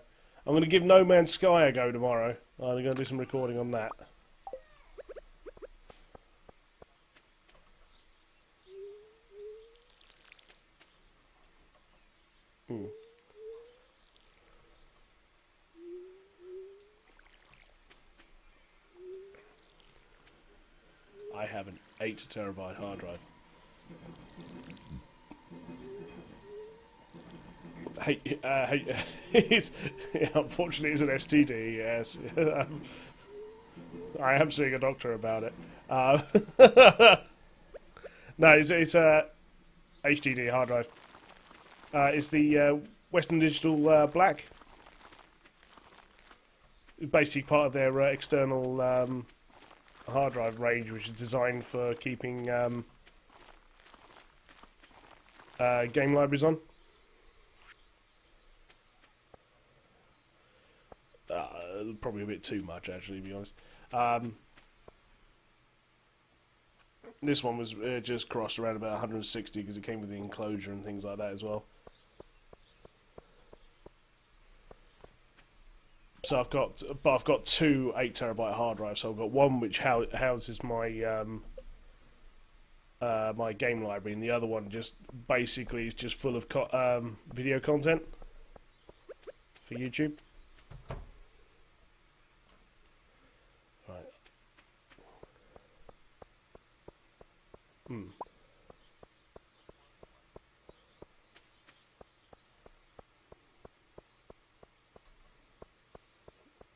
I'm going to give No Man's Sky a go tomorrow. I'm going to do some recording on that. I have an 8 terabyte hard drive. Unfortunately, it's an STD. Yes, I am seeing a doctor about it. No, it's a HDD hard drive. It's the Western Digital Black. It's basically part of their external hard drive range, which is designed for keeping game libraries on. Probably a bit too much, actually, to be honest. This one was just crossed around about 160 because it came with the enclosure and things like that as well. So I've got two 8 terabyte hard drives. So I've got one which houses my my game library, and the other one just basically is just full of video content for YouTube. Right.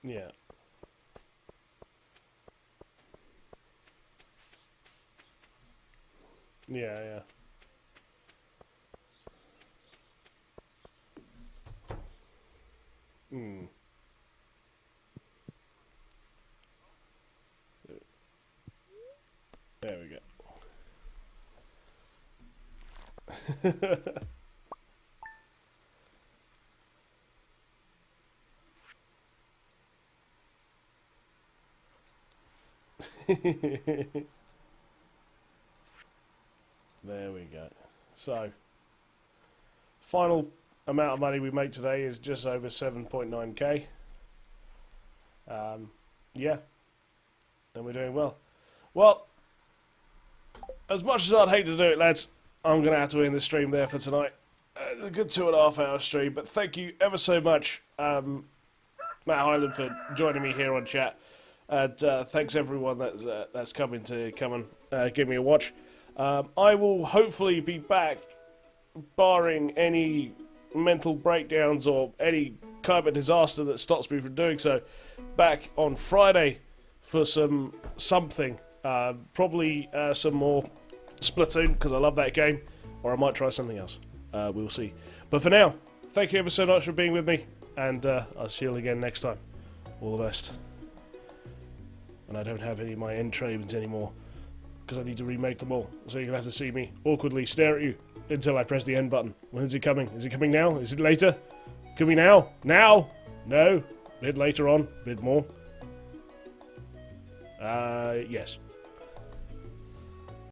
Yeah. Yeah, yeah. There we go. There we go. So, final amount of money we make today is just over 7.9k. Yeah, and we're doing well. Well, as much as I'd hate to do it, lads, I'm going to have to end the stream there for tonight. A good 2.5 hour stream, but thank you ever so much, Matt Hyland, for joining me here on chat. And thanks everyone that's coming to come and give me a watch. I will hopefully be back, barring any mental breakdowns or any kind of disaster that stops me from doing so, back on Friday for something. Probably some more Splatoon, because I love that game, or I might try something else. We'll see. But for now, thank you ever so much for being with me, and I'll see you all again next time. All the best. And I don't have any of my end trades anymore, because I need to remake them all. So you're going to have to see me awkwardly stare at you until I press the end button. When is it coming? Is it coming now? Is it later? Could be now? Now? No? A bit later on? A bit more? Yes.